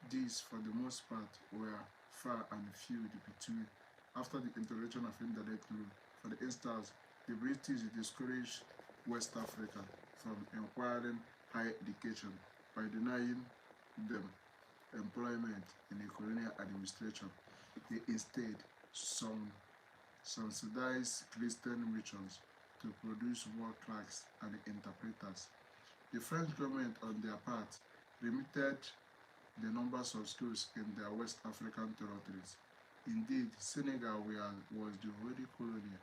these, for the most part, were far and few between. After the introduction of indirect rule, for instance, the British discouraged West Africa from acquiring higher education by denying them employment in the colonial administration. They instead some subsidized Christian missions to produce war clerks and interpreters. The French government, on their part, limited the numbers of schools in their West African territories. Indeed, Senegal was the only colony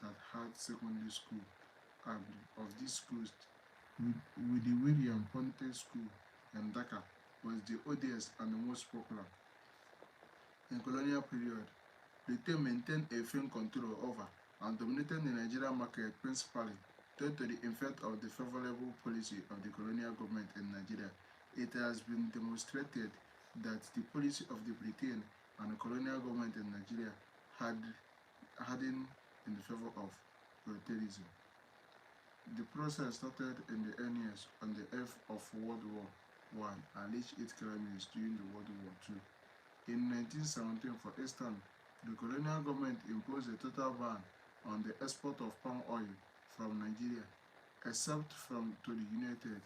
that had secondary school, and of these schools, with the William Ponty School in Dakar was the oldest and the most popular. In colonial period, Britain maintained a firm control over and dominated the Nigerian market principally due to the effect of the favorable policy of the colonial government in Nigeria. It has been demonstrated that the policy of the Britain and the colonial government in Nigeria had heading in the favor of militarism. The process started in the NES on the eve of World War I and reached its climax during the World War II. In 1917, for instance, the colonial government imposed a total ban on the export of palm oil from Nigeria, except to the United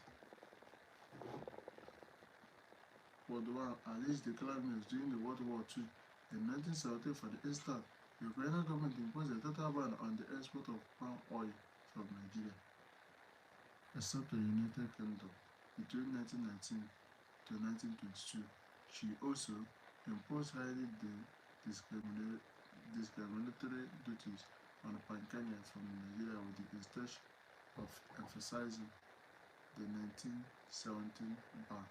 World War and reached the climax during the World War II. In 1917, for instance, the colonial government imposed a total ban on the export of palm oil from Nigeria, except the United Kingdom. Between 1919 to 1922, she also imposed highly discriminatory duties on Pancanians from Nigeria with the intention of emphasizing the 1917 ban.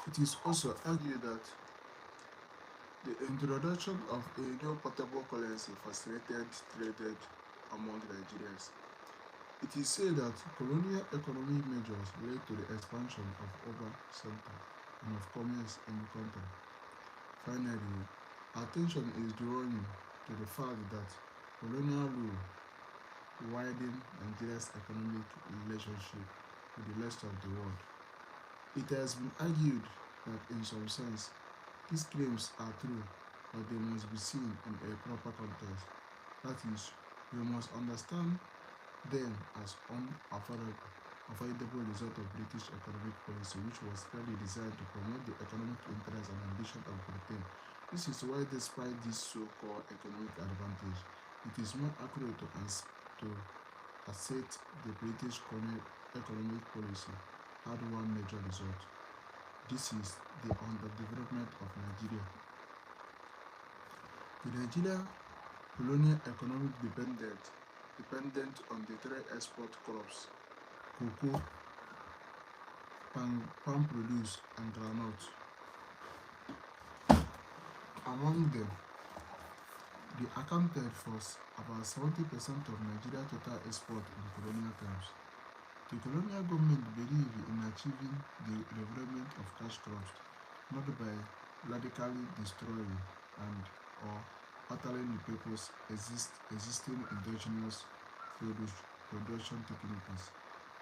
It is also argued that the introduction of a new portable currency facilitated trade among Nigerians. It is said that colonial economic measures led to the expansion of urban centers and of commerce in the country. Finally, attention is drawn to the fact that colonial rule widened Nigeria's economic relationship with the rest of the world. It has been argued that in some sense, these claims are true, but they must be seen in a proper context. That is, we must understand them as unavoidable result of British economic policy, which was clearly designed to promote the economic interests and ambition of Britain. This is why, despite this so-called economic advantage, it is more accurate to assert the British economic policy had one major result. This is the underdevelopment of Nigeria. The Nigeria colonial economic dependent on the three export crops: cocoa, palm produce, and groundnut. Among them, they accounted for about 70% of Nigeria's total export in colonial times. The colonial government believed in achieving the development of cash crops, not by radically destroying and or altering the people's existing indigenous production techniques,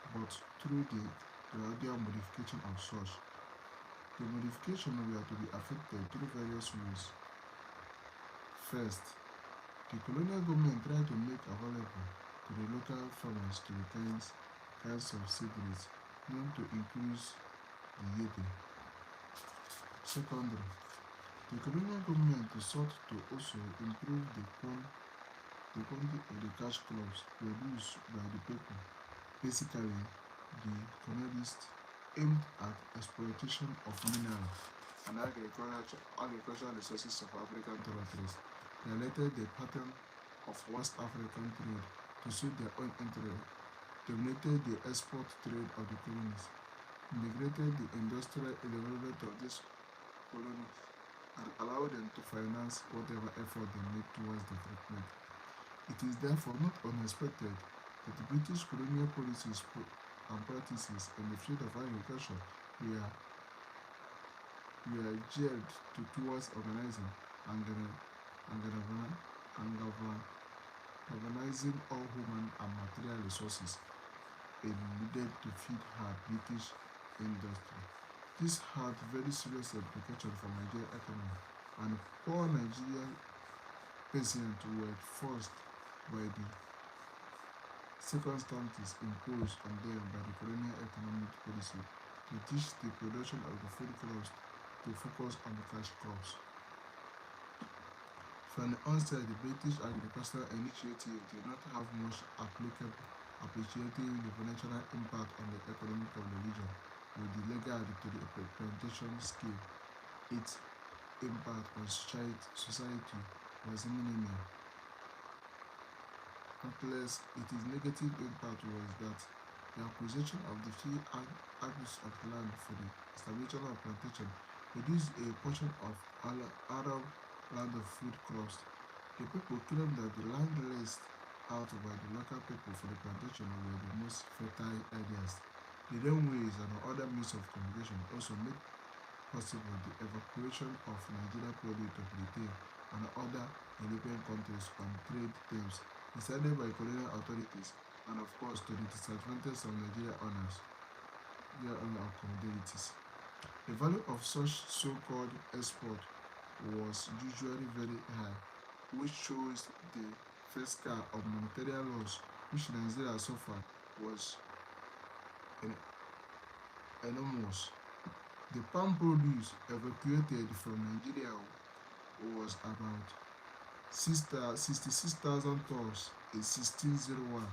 but through the gradual modification of such. The modification were to be effected through various ways. First, the colonial government tried to make available to the local farmers to the kinds of subsidies known to increase the yielding. Secondly, the colonial government sought to also improve the quantity of the cash crops produced by the people. Basically, the colonialists aimed at exploitation of mineral and agricultural resources of African territories. They related the pattern of West African trade to suit their own interest, dominated the export trade of the colonies, integrated the industrial development of these colonies, and allowed them to finance whatever effort they made towards development. It is therefore not unexpected that the British colonial policies and practices in the field of agriculture were, were geared towards organizing and, organizing all human and material resources needed to feed her British industry. This had very serious implications for Nigerian economy, and poor Nigerian peasants were forced by the circumstances imposed on them by the colonial economic policy to teach the production of the food crops to focus on the cash crops. From the onset, the British agricultural initiative did not have much appreciating the financial impact on the economic of the region, with the legacy to the plantation scale. Its impact on society was minimal. Nonetheless, its negative impact was that the acquisition of the few acres of land for the establishment of plantation reduced a portion of Arab land of food crops. The people claimed that the land leased out by the local people for the plantation were the most fertile areas. The railways and other means of communication also made possible the evacuation of Nigerian produce of retail and other European countries on trade terms decided by colonial authorities, and of course to the disadvantage of Nigerian owners, their owner of commodities. The value of such so-called export was usually very high, which shows the fiscal of monetary loss which Nigeria suffered was enormous. The palm produce evacuated from Nigeria was about 66,000 tons in 1601,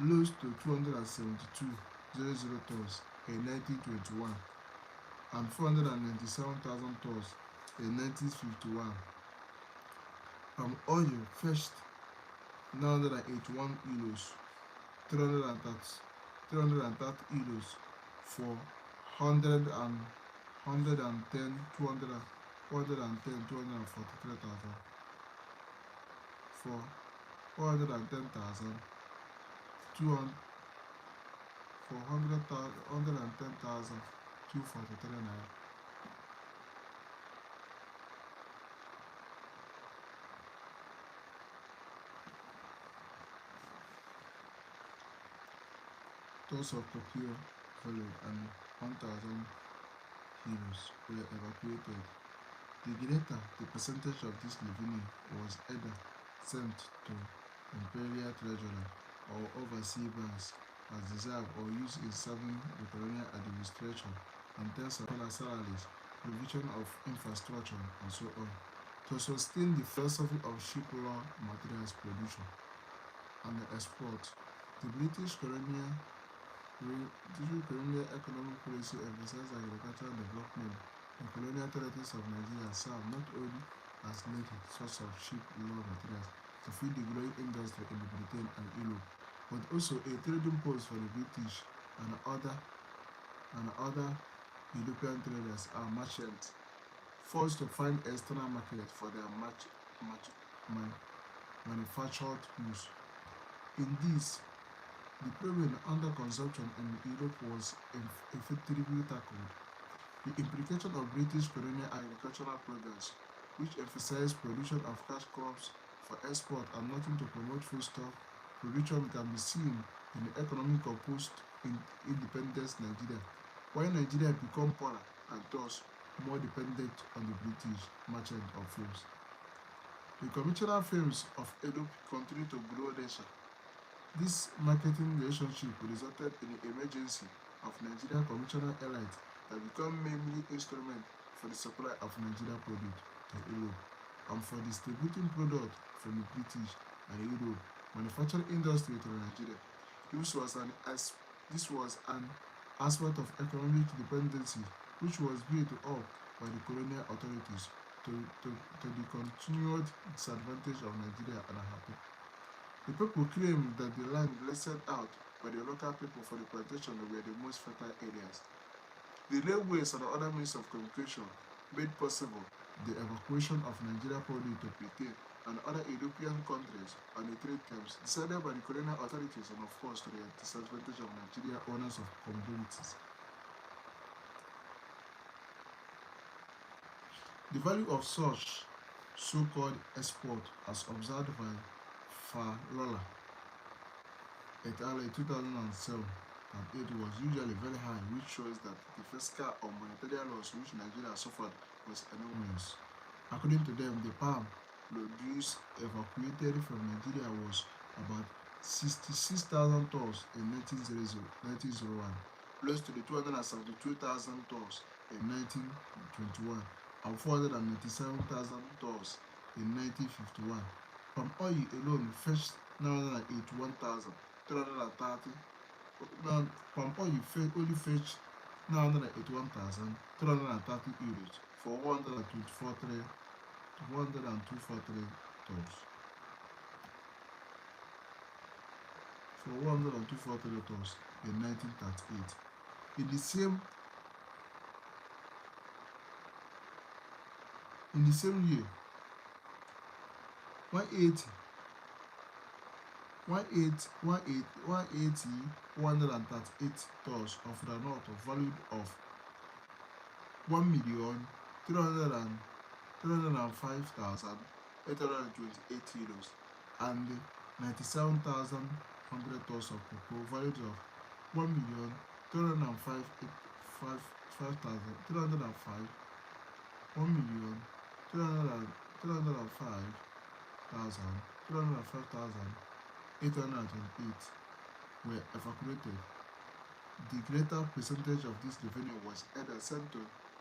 rose to 272,000 tons in 1921, and 497,000 tons in 1951. Palm oil fetched 981 euros, 330 euros for 243,000 for 410,000 for 243 naira. Tons of cocoa followed and 1,000 euros were evacuated. The percentage of this revenue was either sent to imperial treasury or overseas banks as reserve or used in serving the colonial administration in terms of salaries, provision of infrastructure, and so on, to sustain the philosophy of ship raw materials production and the export. The British colonial economic policy emphasized agricultural development. The colonial territories of Nigeria served not only as native source of cheap raw materials to feed the growing industry in Britain and Europe, but also a trading post for the British and other European traders and merchants forced to find external market for their man, manufactured goods. In this, the problem under consumption in Europe was effectively tackled. The implication of British colonial agricultural programs, which emphasized production of cash crops for export and nothing to promote foodstuff production, can be seen in the economic of post-independence Nigeria, while Nigeria became poorer and thus more dependent on the British merchant of films. The commercial films of Edo continued to grow richer. This marketing relationship resulted in the emergence of Nigerian conventional elite that become mainly instrument for the supply of Nigerian product to Europe and for distributing product from the British and Europe manufacturing industry to Nigeria. This was an aspect of economic dependency which was built up by the colonial authorities to the continued disadvantage of Nigeria and her people. The people claimed that the land blessed out by the local people for the plantation were the most fertile areas. The railways and other means of communication made possible the evacuation of Nigeria product to Britain and other European countries on the trade terms decided by the colonial authorities and of course to the disadvantage of Nigeria owners of commodities. The value of such so-called export as observed by Falola et al. In 2007 and it was usually very high, which shows that the fiscal or monetary loss which Nigeria suffered was enormous. According to them, the palm produce evacuated from Nigeria was about 66,000 tons in 1901, close to the 272,000 tons in 1921 and 497,000 tons in 1951. Palm oil alone fetched 981,330. Palm oil only fetched 981,330 euros for 1,243 tons. For 1,243 tons in 1938. In the same year, 180 138 tons of the north valued of 1,305,828 euros and 97,100 tons of cocoa valued of 1,305,828 were evacuated. The greater percentage of this revenue was either sent to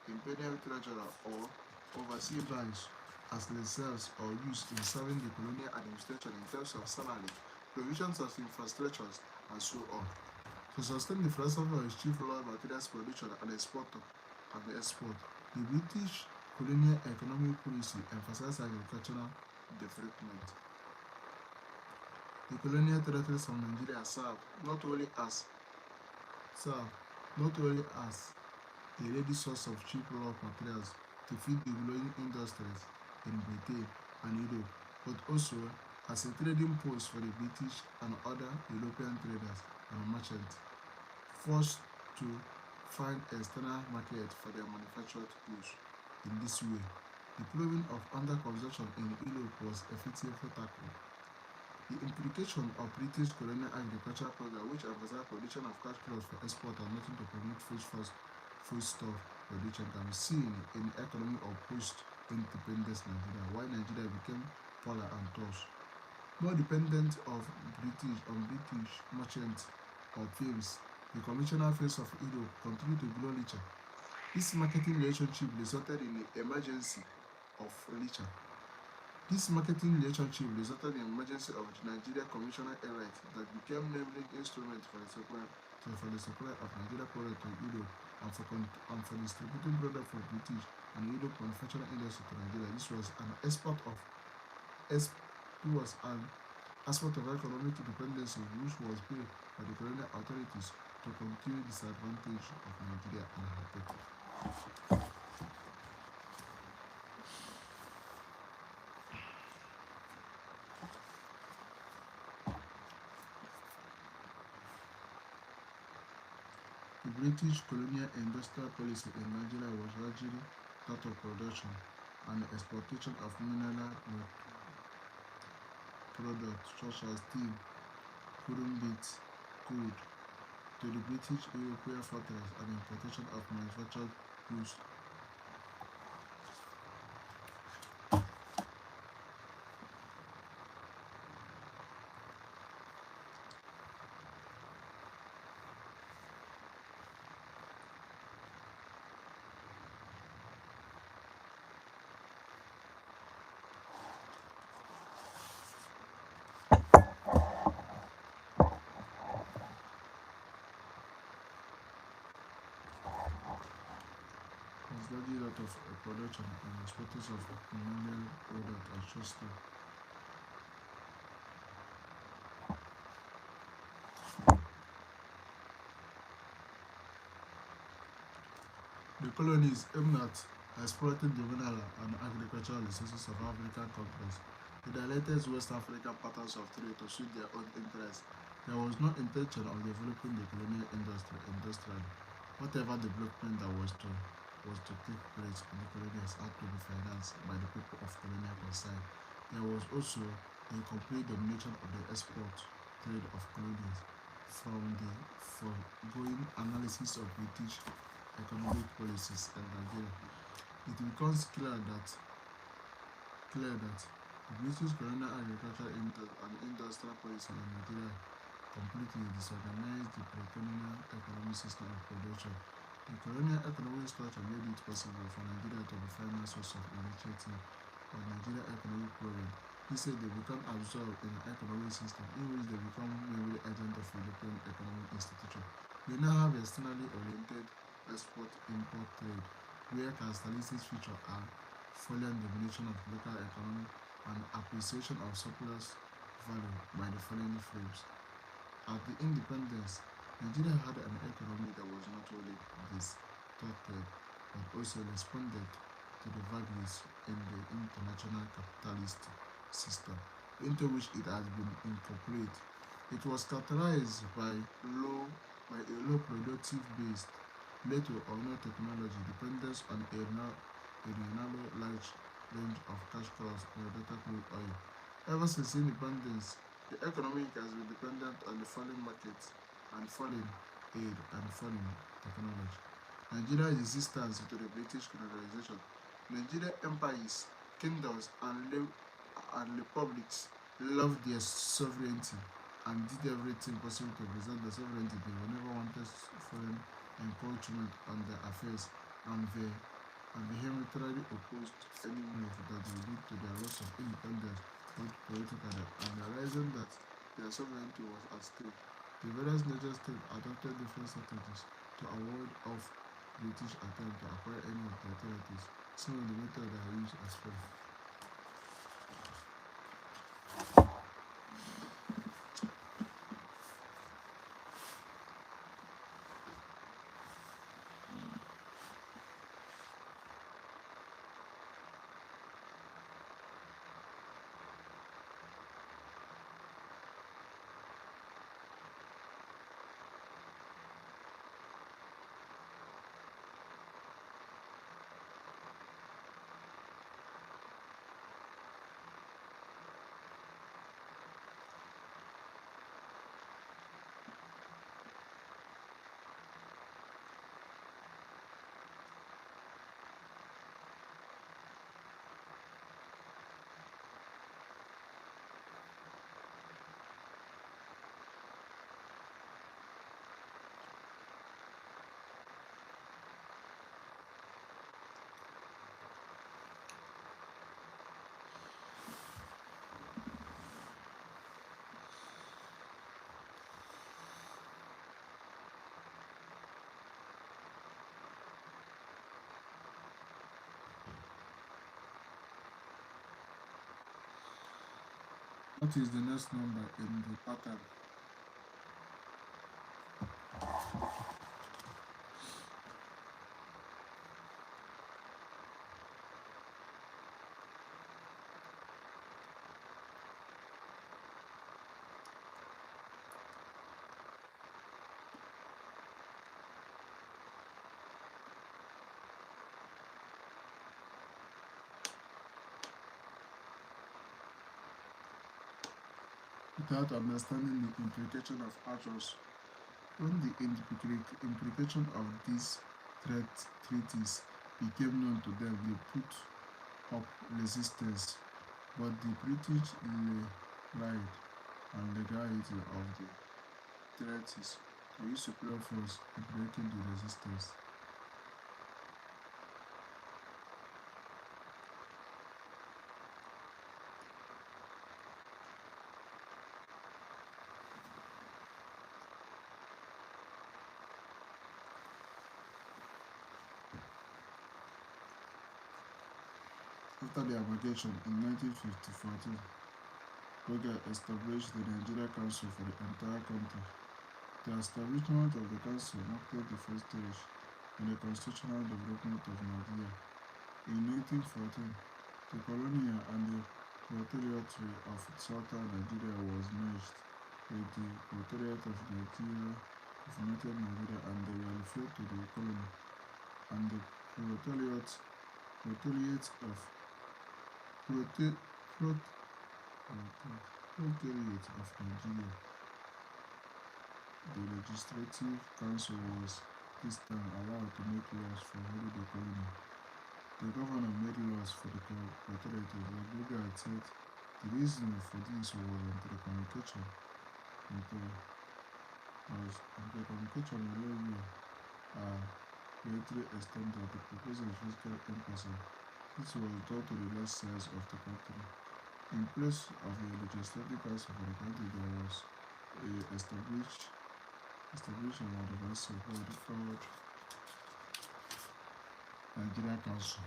imperial treasurer or overseas banks as themselves or used in serving the colonial administration in terms of salary, provisions of infrastructures, and so on. To sustain the philosophy of chief raw materials production and export, the British colonial economic policy emphasized agricultural development. The colonial territories of Nigeria served not only as a ready source of cheap raw materials to feed the growing industries in Britain and Europe, but also as a trading post for the British and other European traders and merchants, forced to find external market for their manufactured goods. In this way, the problem of underconsumption in Europe was effectively tackled. The implication of British colonial agricultural program, which emphasized production of cash crops for export and nothing to promote foodstuff production, can be seen in the economy of post-independence Nigeria, while Nigeria became poorer and thus more dependent on British merchants or firms. The conventional fields of Europe continued to grow richer. This marketing relationship resulted in the emergence of the Nigeria conventional elite that became namely instrument for the supply of Nigeria product to Europe and for distributing product for British and Europe manufacturing industry to Nigeria. This was an aspect of economic dependency which was built by the colonial authorities to continue disadvantage of Nigeria and her people. British colonial industrial policy in Nigeria was largely that of production and exploitation of mineral products such as steel, cotton beads, gold to the British European fortress and importation of manufactured goods. Was largely that of production and exploitation of mineral products and short steel. The colonies aimed at exploiting the mineral and agricultural resources of African countries. They dilated West African patterns of trade to suit their own interests. There was no intention of developing the colonial industry industrially. Whatever development that was to take place in the colonies had to be financed by the people of colonial concern. There was also a complete domination of the export trade of colonies from the foregoing analysis of British economic policies in Nigeria. It becomes clear that the British colonial agricultural and industrial policy in Nigeria completely disorganized the pre-colonial economic system of production. The colonial economic structure made it possible for Nigeria to be final source of initiative of Nigeria economic progress. Instead, they become absorbed in an economic system in which they become mainly agents of European economic institutions. We now have externally oriented export-import trade, where characteristic features are foreign domination of local economy and appreciation of surplus value by the foreign firms. At the independence, Nigeria had an economy that was not only distorted but also responded to the values in the international capitalist system into which it has been incorporated. It was characterized low by a low productive base, little or no technology, dependence on a narrow large range of cash crops and data crude oil. Ever since independence, the economy has been dependent on the foreign markets and foreign aid and foreign technology. Nigeria's resistance to the British colonization. Nigerian empires, kingdoms, and republics loved their sovereignty and did everything possible to preserve their sovereignty. They never wanted foreign encroachment on their affairs and vehemently opposed any move that would lead to their loss of independence both politically and realizing that their sovereignty was at stake. The various Niger states adopted different strategies to avoid off British attempt to acquire any of their territories. Some of the methods that are used as follows. What is the next number in the pattern? without understanding the implication of actions. When the implication of these treaties became known to them, they put up resistance, but the British relied on legality of the treaties to use superior force in breaking the resistance. After the amalgamation in 1914, Boga established the Nigeria Council for the entire country. The establishment of the council marked the first stage in the constitutional development of Nigeria. In 1914, the colonial and the protectorate of southern Nigeria was merged with the protectorate of United Nigeria, and they were referred to the colony and the protectorate of Nigeria. The Legislative Council was this time allowed to make laws for holiday colony. The governor made laws for the protectorate, but Boga had said the reason for this was anti-communication. Anti-communication railway are greatly extended the proposed physical emphasis. This was due to the large size of the country. In place of the legislative council for the country, there was a establishment of the vice body called Nigeria Council.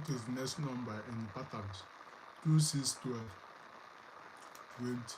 put his next number in patterns 2612 with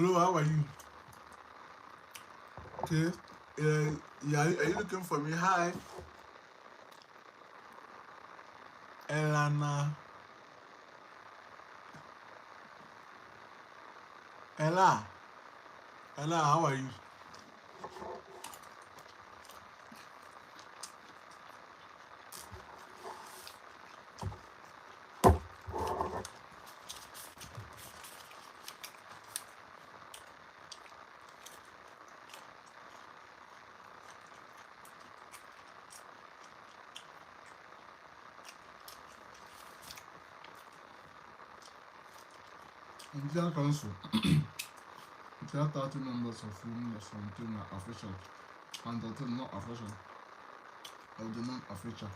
hello, how are you? Okay. Yeah, are you looking for me? Hi, Elana. Ella. Ella, how are you? Interior Council, it had 30 members of whom some 10 are official and 13 not official. Of the non-official,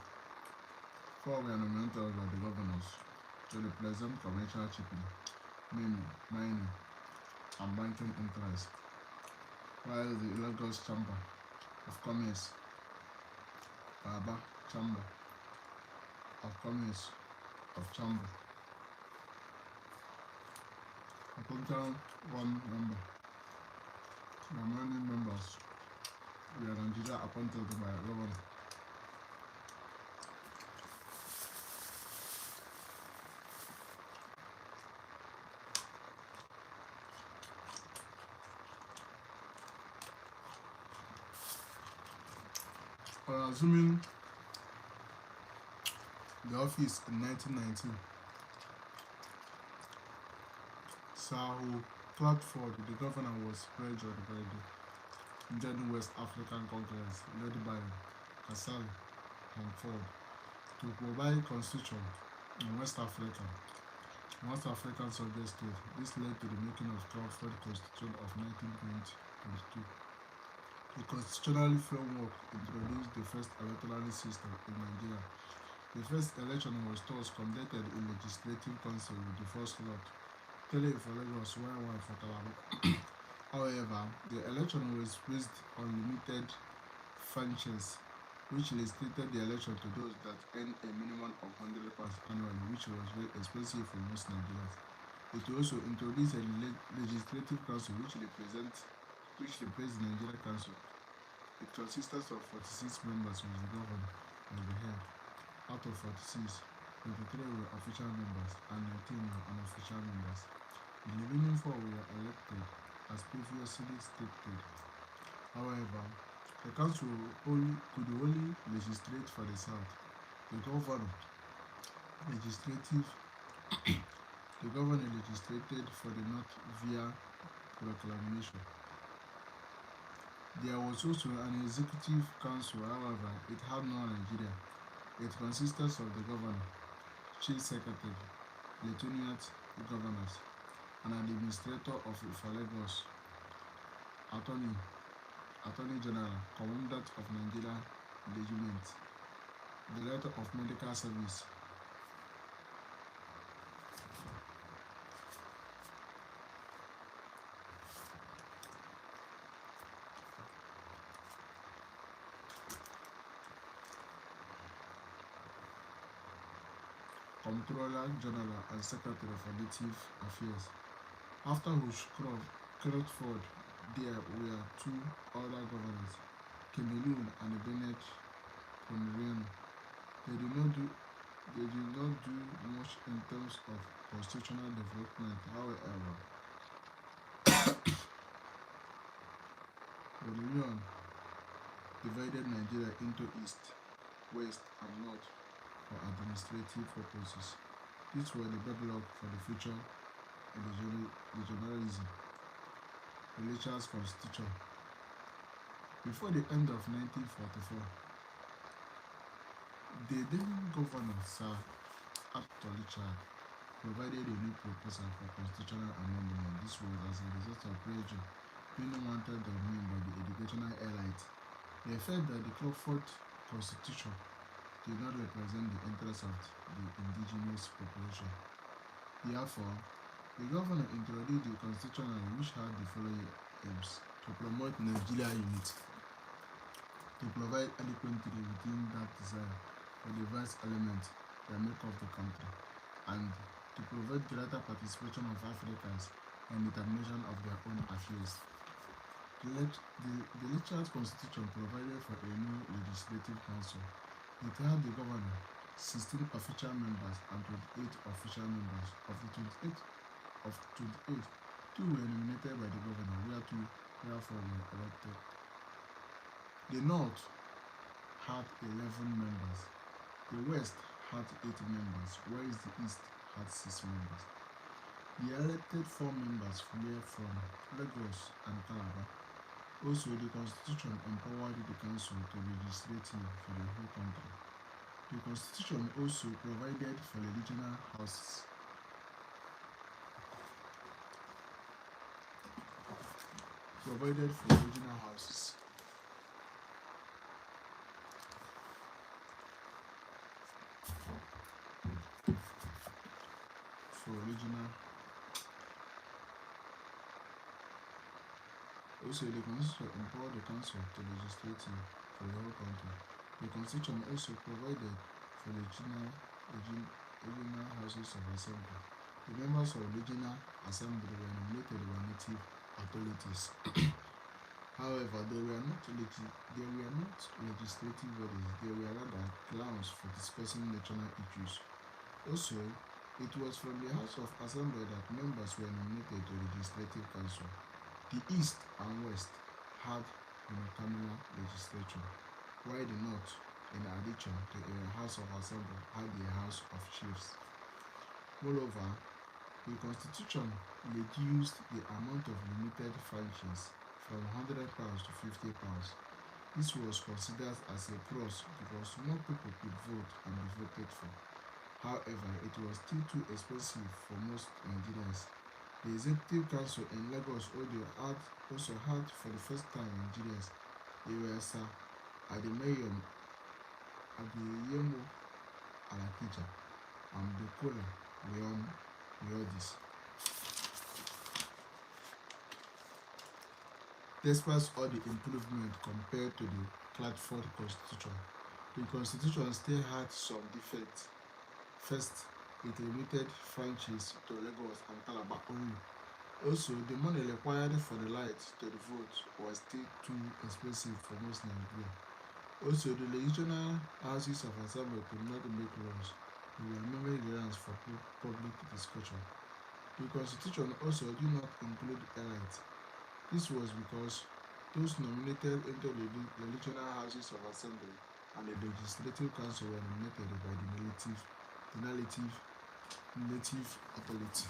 4 were nominated by the governors to represent commercial shipping, mining, and banking interests, while the Lagos Chamber of Commerce, Aba Chamber of Commerce of Chamber appointed 1 member. The remaining members were Nigeria appointed by governor. On assuming the office in 1919, Sir Clatford, the governor, was pressured by the then West African Congress led by Casale and Ford to provide constitution in West African subject state. This led to the making of Crawford Constitution of 1922. The constitutional framework introduced the first electoral system in Nigeria. The first election was thus conducted in Legislative Council with the first slot, 3 for Lagos, 1 for Calabar. However, the election was based on limited franchise, which restricted the election to those that earned a minimum of 100 pounds annually, which was very expensive for most Nigerians. It also introduced a legislative council which represents the Nigeria Council. It consists of 46 members with the governor as the head. Out of 46, 23 were official members and 19 were unofficial members. The remaining 4 were elected as previously stated. However, the council could only legislate for the south. The governor legislated for the north via proclamation. There was also an executive council, however, it had no Nigeria. It consisted of the governor, chief secretary, lieutenant governors, an administrator of Lagos, attorney general, commandant of Nigeria regiment, director of medical service, Comptroller General and Secretary for Native Affairs. After Crawford, there were 2 other governors, Cameroon and Bennett Pomeranian. They did not do much in terms of constitutional development. However, Pomeranian divided Nigeria into East, West, and North for administrative purposes. These were the bedrock for the future regionalism, religious constitution. Before the end of 1944, the then governor, Sir Arthur Richard, provided a new proposal for constitutional amendment. This was as a result of pressure being wanted on him by the educational elite. They felt that the Crawford Constitution did not represent the interests of the indigenous population. Therefore, the governor introduced the constitution which had the following aims: to promote Nigeria unity, to provide adequately within that desire for the vast elements that make up the country, and to provide greater participation of Africans and determination of their own affairs. The Richard Constitution provided for a new legislative council. It had the governor, 16 official members, and 28 official members. Of the 28, 2 were nominated by the governor, where 4 were elected. The North had 11 members. The West had 8 members, whereas the East had 6 members. The elected 4 members were from Lagos and Calabar. Also, the Constitution empowered the Council to legislate for the whole country. The Constitution also provided for the regional houses. provided for regional houses. For regional, also the constitution empowered the council to legislate for the whole country. The constitution also provided for regional houses of assembly. The members of regional assembly were nominated by native authorities. However, they were not legislative bodies, they were rather grounds for discussing national issues. Also, it was from the House of Assembly that members were nominated to the Legislative Council. The East and West had unicameral legislature, while the North, in addition to a House of Assembly, had a House of Chiefs. Moreover, the Constitution reduced the amount of limited franchise from £100 to £50. This was considered as a plus because more people could vote and be voted for. However, it was still too expensive for most Nigerians. The Executive Council in Lagos also had for the first time Nigerians. They were Sir Adeyemo Alakija and Bukola Leodis. Despite all the improvement compared to the Clatford Constitution, the Constitution still had some defects. First, it limited franchise to Lagos and Calabar only. Also, the money required for the right to the vote was still too expensive for most Nigerians. Also, the regional houses of assembly could not make laws. They were mainly grounds for public discussion. The Constitution also did not include elites. This was because those nominated into the regional houses of assembly and the legislative council were nominated by the native authority.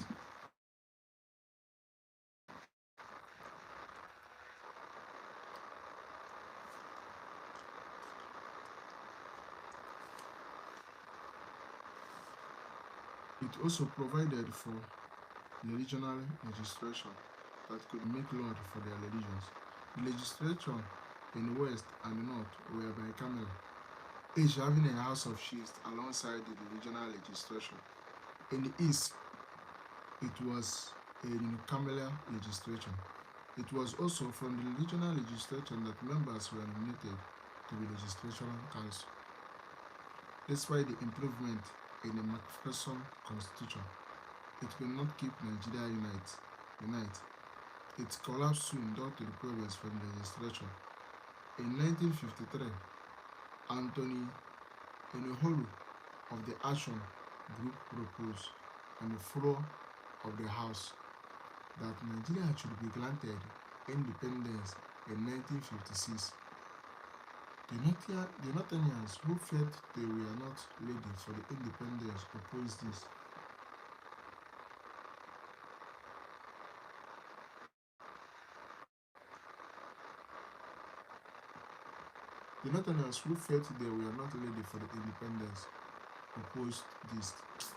It also provided for the regional legislation that could make law for their religions. The legislation in the West and the North were bicameral, each having a House of Chiefs alongside the regional legislation. In the East, it was a unicameral legislation. It was also from the regional legislation that members were nominated to the legislation council. Despite the improvement in the Macpherson Constitution, it could not keep Nigeria unite. It collapsed soon due to the problems from the legislature. In 1953, Anthony Enoholu of the Action Group proposed on the floor of the House that Nigeria should be granted independence in 1956. The Northerners who felt they were not ready for the independence opposed this. The Northerners who felt they were not ready for the independence opposed this. This.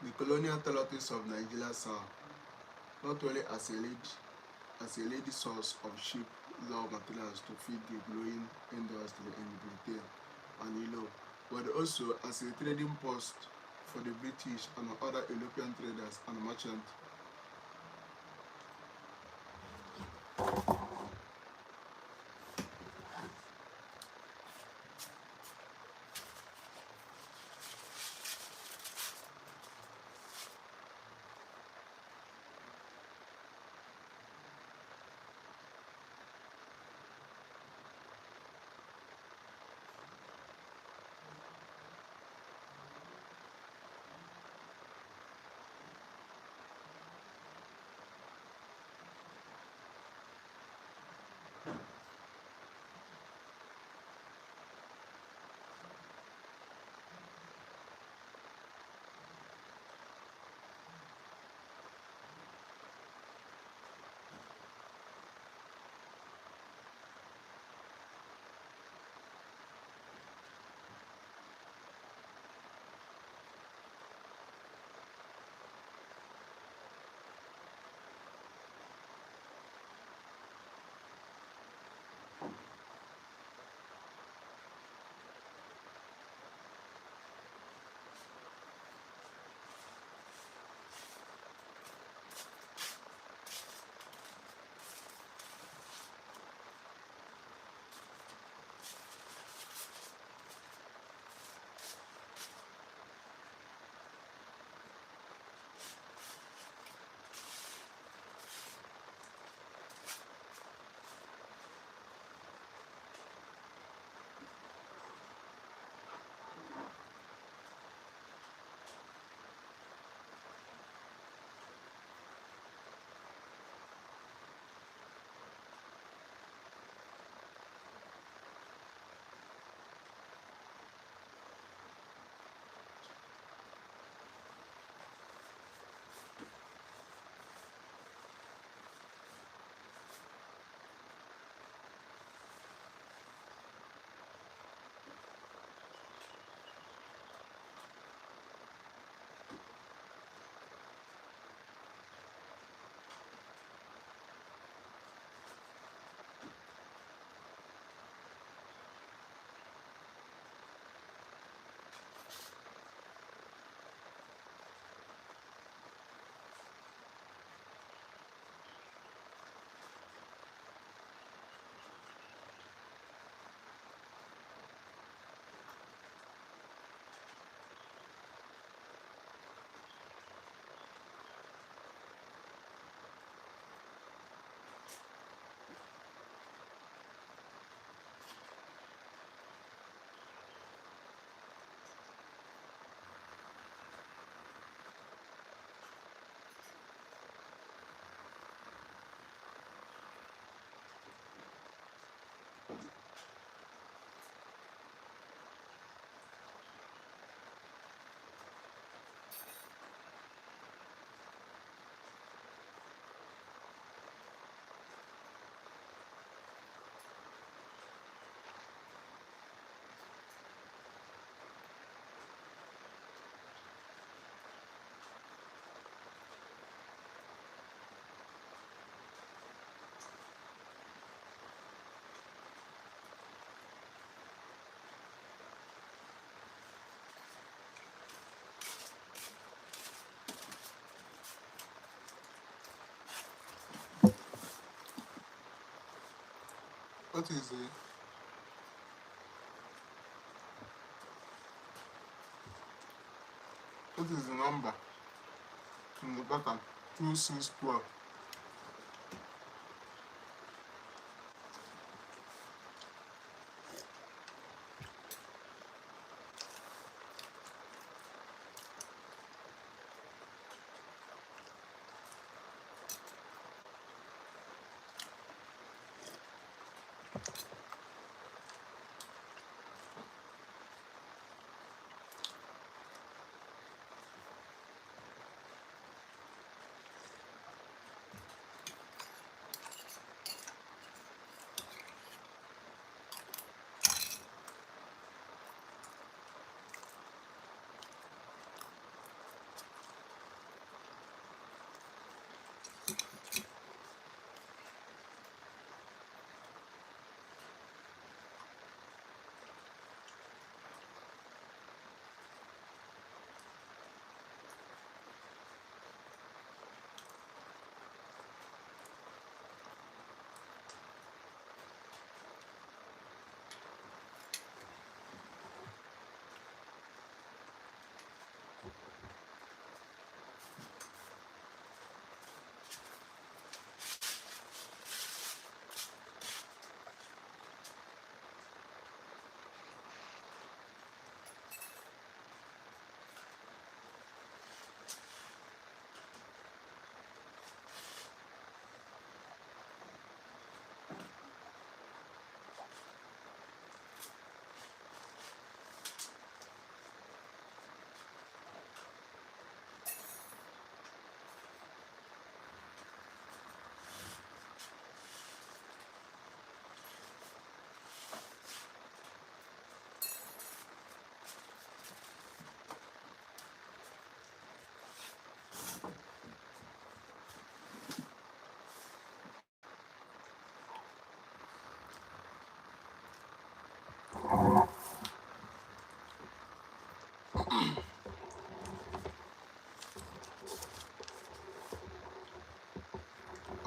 The colonial territories of Nigeria serve not only as a lead source of cheap raw materials to feed the growing industry in Britain and Europe, but also as a trading post for the British and other European traders and merchants. What is the number in the bottom? 2612.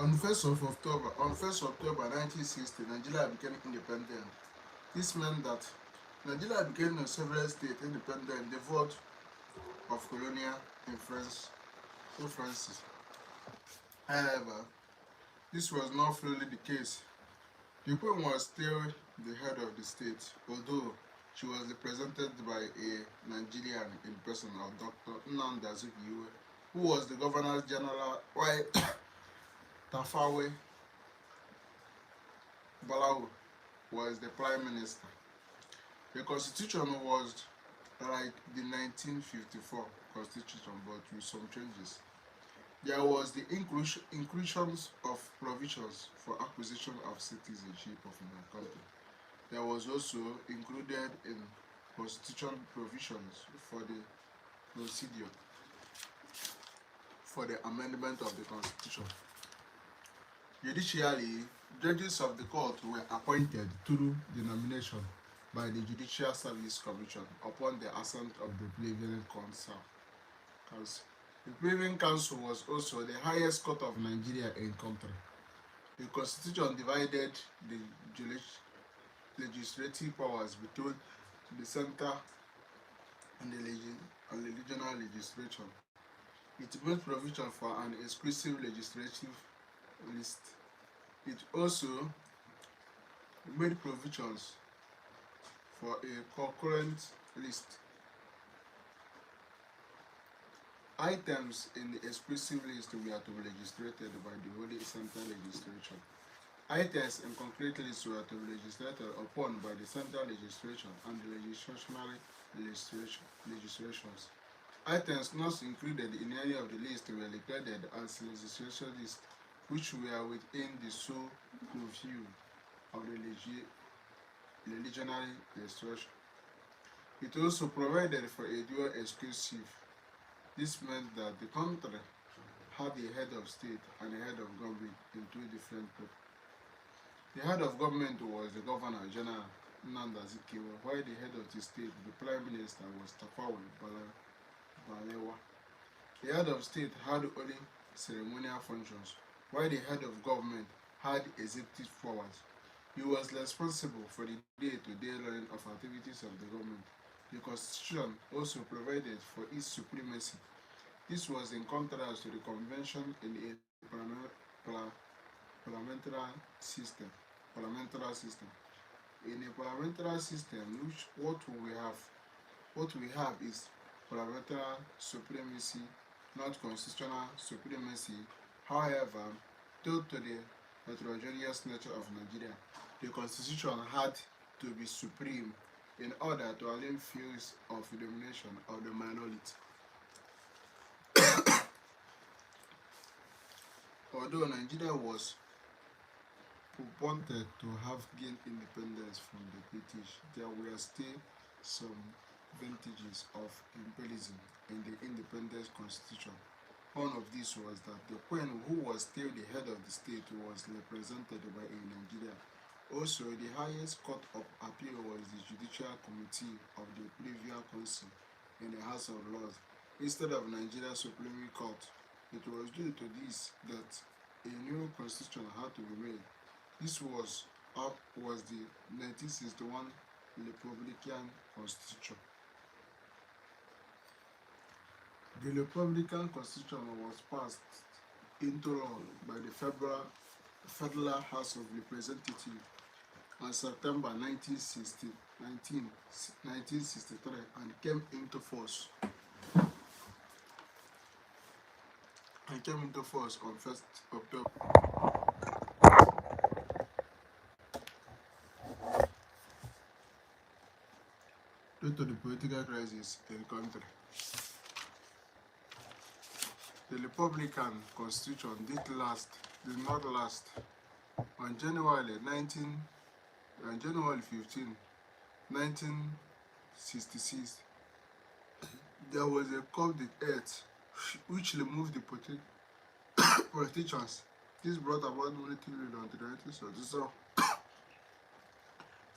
On 1st October 1960, Nigeria became independent. This meant that Nigeria became a sovereign state independent devoid of colonial influences. However, this was not fully the case. The Queen was still the head of the state, although she was represented by a Nigerian in person of Dr. Nnamdi Azikiwe, who was the Governor General, while Tafawa Balewa was the Prime Minister. The constitution was like the 1954 constitution, but with some changes. There was the inclusions of provisions for acquisition of citizenship of my country. There was also included in constitution provisions for the procedure for the amendment of the constitution. Judicially, judges of the court were appointed through the nomination by the Judicial Service Commission upon the assent of the Plebeian Council. The Plebeian Council was also the highest court of Nigeria in country. The constitution divided the legislative powers between the center and the regional legislature. It made provision for an exclusive legislative list. It also made provisions for a concurrent list. Items in the exclusive list were to be legislated by the Holy Central Legislature. Items in concrete list were to be legislated upon by the Central Legislature and the legislations. Items not included in any of the list were regarded as legislation list, which were within the sole purview of the regional legislation. It also provided for a dual exclusive. This meant that the country had a head of state and a head of government in two different people. The head of government was the Governor General Nnamdi Azikiwe, while the head of the state, the Prime Minister, was Tafawa Balewa. The head of state had only ceremonial functions, while the head of government had executive powers. He was responsible for the day-to-day running of activities of the government. The Constitution also provided for its supremacy. This was in contrast to the convention in a parliamentary system. In a parliamentary system, what we have is parliamentary supremacy, not constitutional supremacy. However, due to the heterogeneous nature of Nigeria, the constitution had to be supreme in order to allow fields of domination of the minority. Although Nigeria was wanted to have gained independence from the British, there were still some advantages of imperialism in the independence constitution. One of these was that the Queen, who was still the head of the state, was represented by a Nigeria. Also, the highest court of appeal was the Judicial Committee of the Privy Council in the House of Lords, instead of Nigeria Supreme Court. It was due to this that a new constitution had to be made. This was the 1961 Republican Constitution. The Republican Constitution was passed into law by the Federal House of Representatives on September 1963 and came into force on 1st October. Due to the political crisis in the country, the Republican Constitution did not last. On January 15, 1966, there was a coup d'etat which removed the politicians. This brought about military rule on the 19th.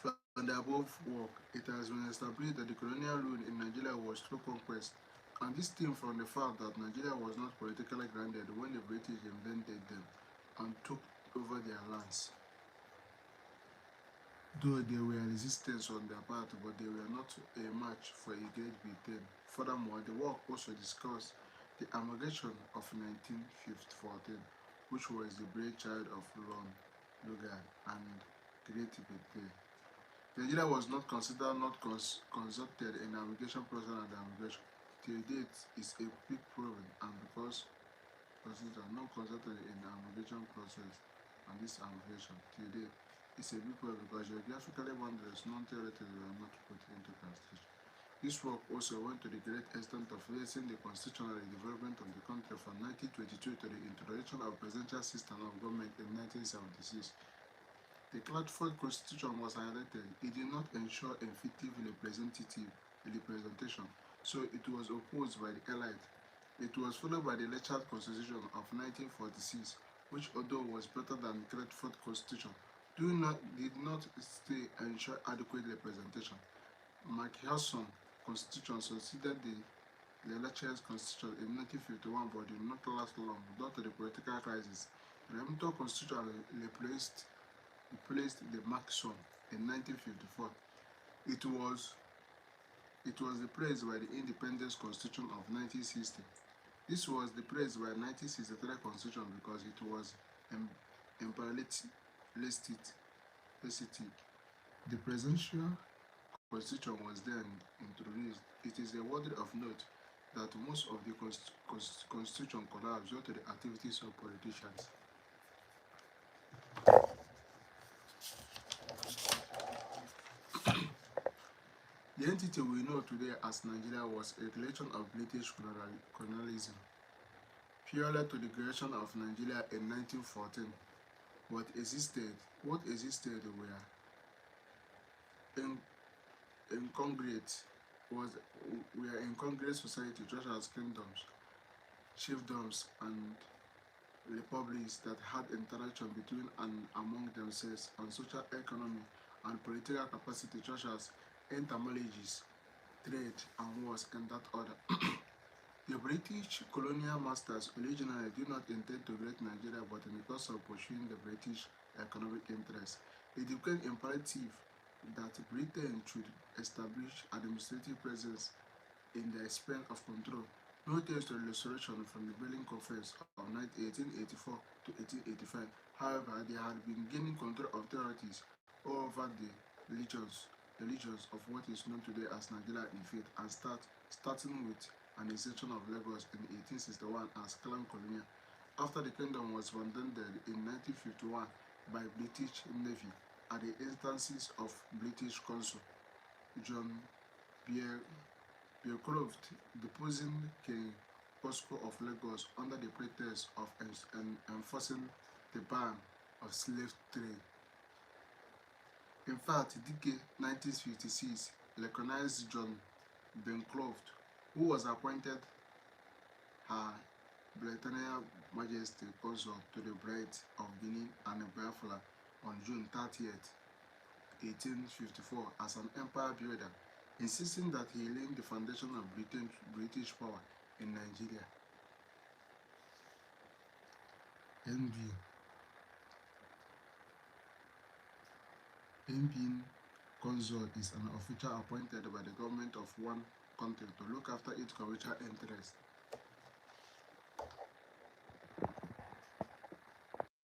From the above work, it has been established that the colonial rule in Nigeria was through conquest, and this stemmed from the fact that Nigeria was not politically grounded when the British invaded them. and took over their lands. Though there were resistance on their part, but they were not a match for a Great Britain. Furthermore, the work also discussed the amalgamation of 1914, which was the brainchild of Lord Logan and Great Britain. Nigeria was not considered not consulted in the amalgamation process, and the amalgamation till date is a big problem, and because considered not consulted in the amalgamation process and this amalgamation till date is a big problem because geographically boundaries non-territory were not put into constitution. This work also went to the great extent of raising the constitutional development of the country from 1922 to the introduction of presidential system of government in 1976. The Clatford Constitution was highlighted. It did not ensure effective representation, so it was opposed by the elite. It was followed by the Letchard Constitution of 1946, which, although was better than the Clatford Constitution, did not still ensure adequate representation. Macpherson Constitution succeeded the Letchard Constitution in 1951, but did not last long due to the political crisis. The Remington Constitution replaced the Macpherson in 1954. It was replaced by the Independence Constitution of 1960. This was replaced by 1963 Constitution because it was imperialistic. The presidential constitution was then introduced. It is worthy of note that most of the constitution collapsed due to the activities of politicians. The entity we know today as Nigeria was a creation of British colonialism, purely to the creation of Nigeria in 1914. What existed were incongruent society such as kingdoms, chiefdoms, and republics that had interaction between and among themselves, and social economy and political capacity such as intermarriages, trade, and wars in that order. The British colonial masters originally did not intend to create Nigeria, but in the course of pursuing the British economic interests, it became imperative that Britain should establish administrative presence in the span of control. No thanks to the restoration from the Berlin Conference of 1884 to 1885. However, they had been gaining control of territories all over the regions of what is known today as Nigeria in faith, and starting with an extension of Lagos in 1861 as Crown Colonial. After the kingdom was abandoned in 1951 by British Navy at the instances of British Consul John Bearcroft, deposing King Bosco of Lagos under the pretext of enforcing the ban of slave trade. In fact, DK 1956 recognized John Bearcroft, who was appointed Her Britannic Majesty Consort to the Bride of Benin and Biafra on June 30th, 1854, as an empire builder, insisting that he laid the foundation of British power in Nigeria. NB Consort is an official appointed by the government of one country to look after its commercial interests.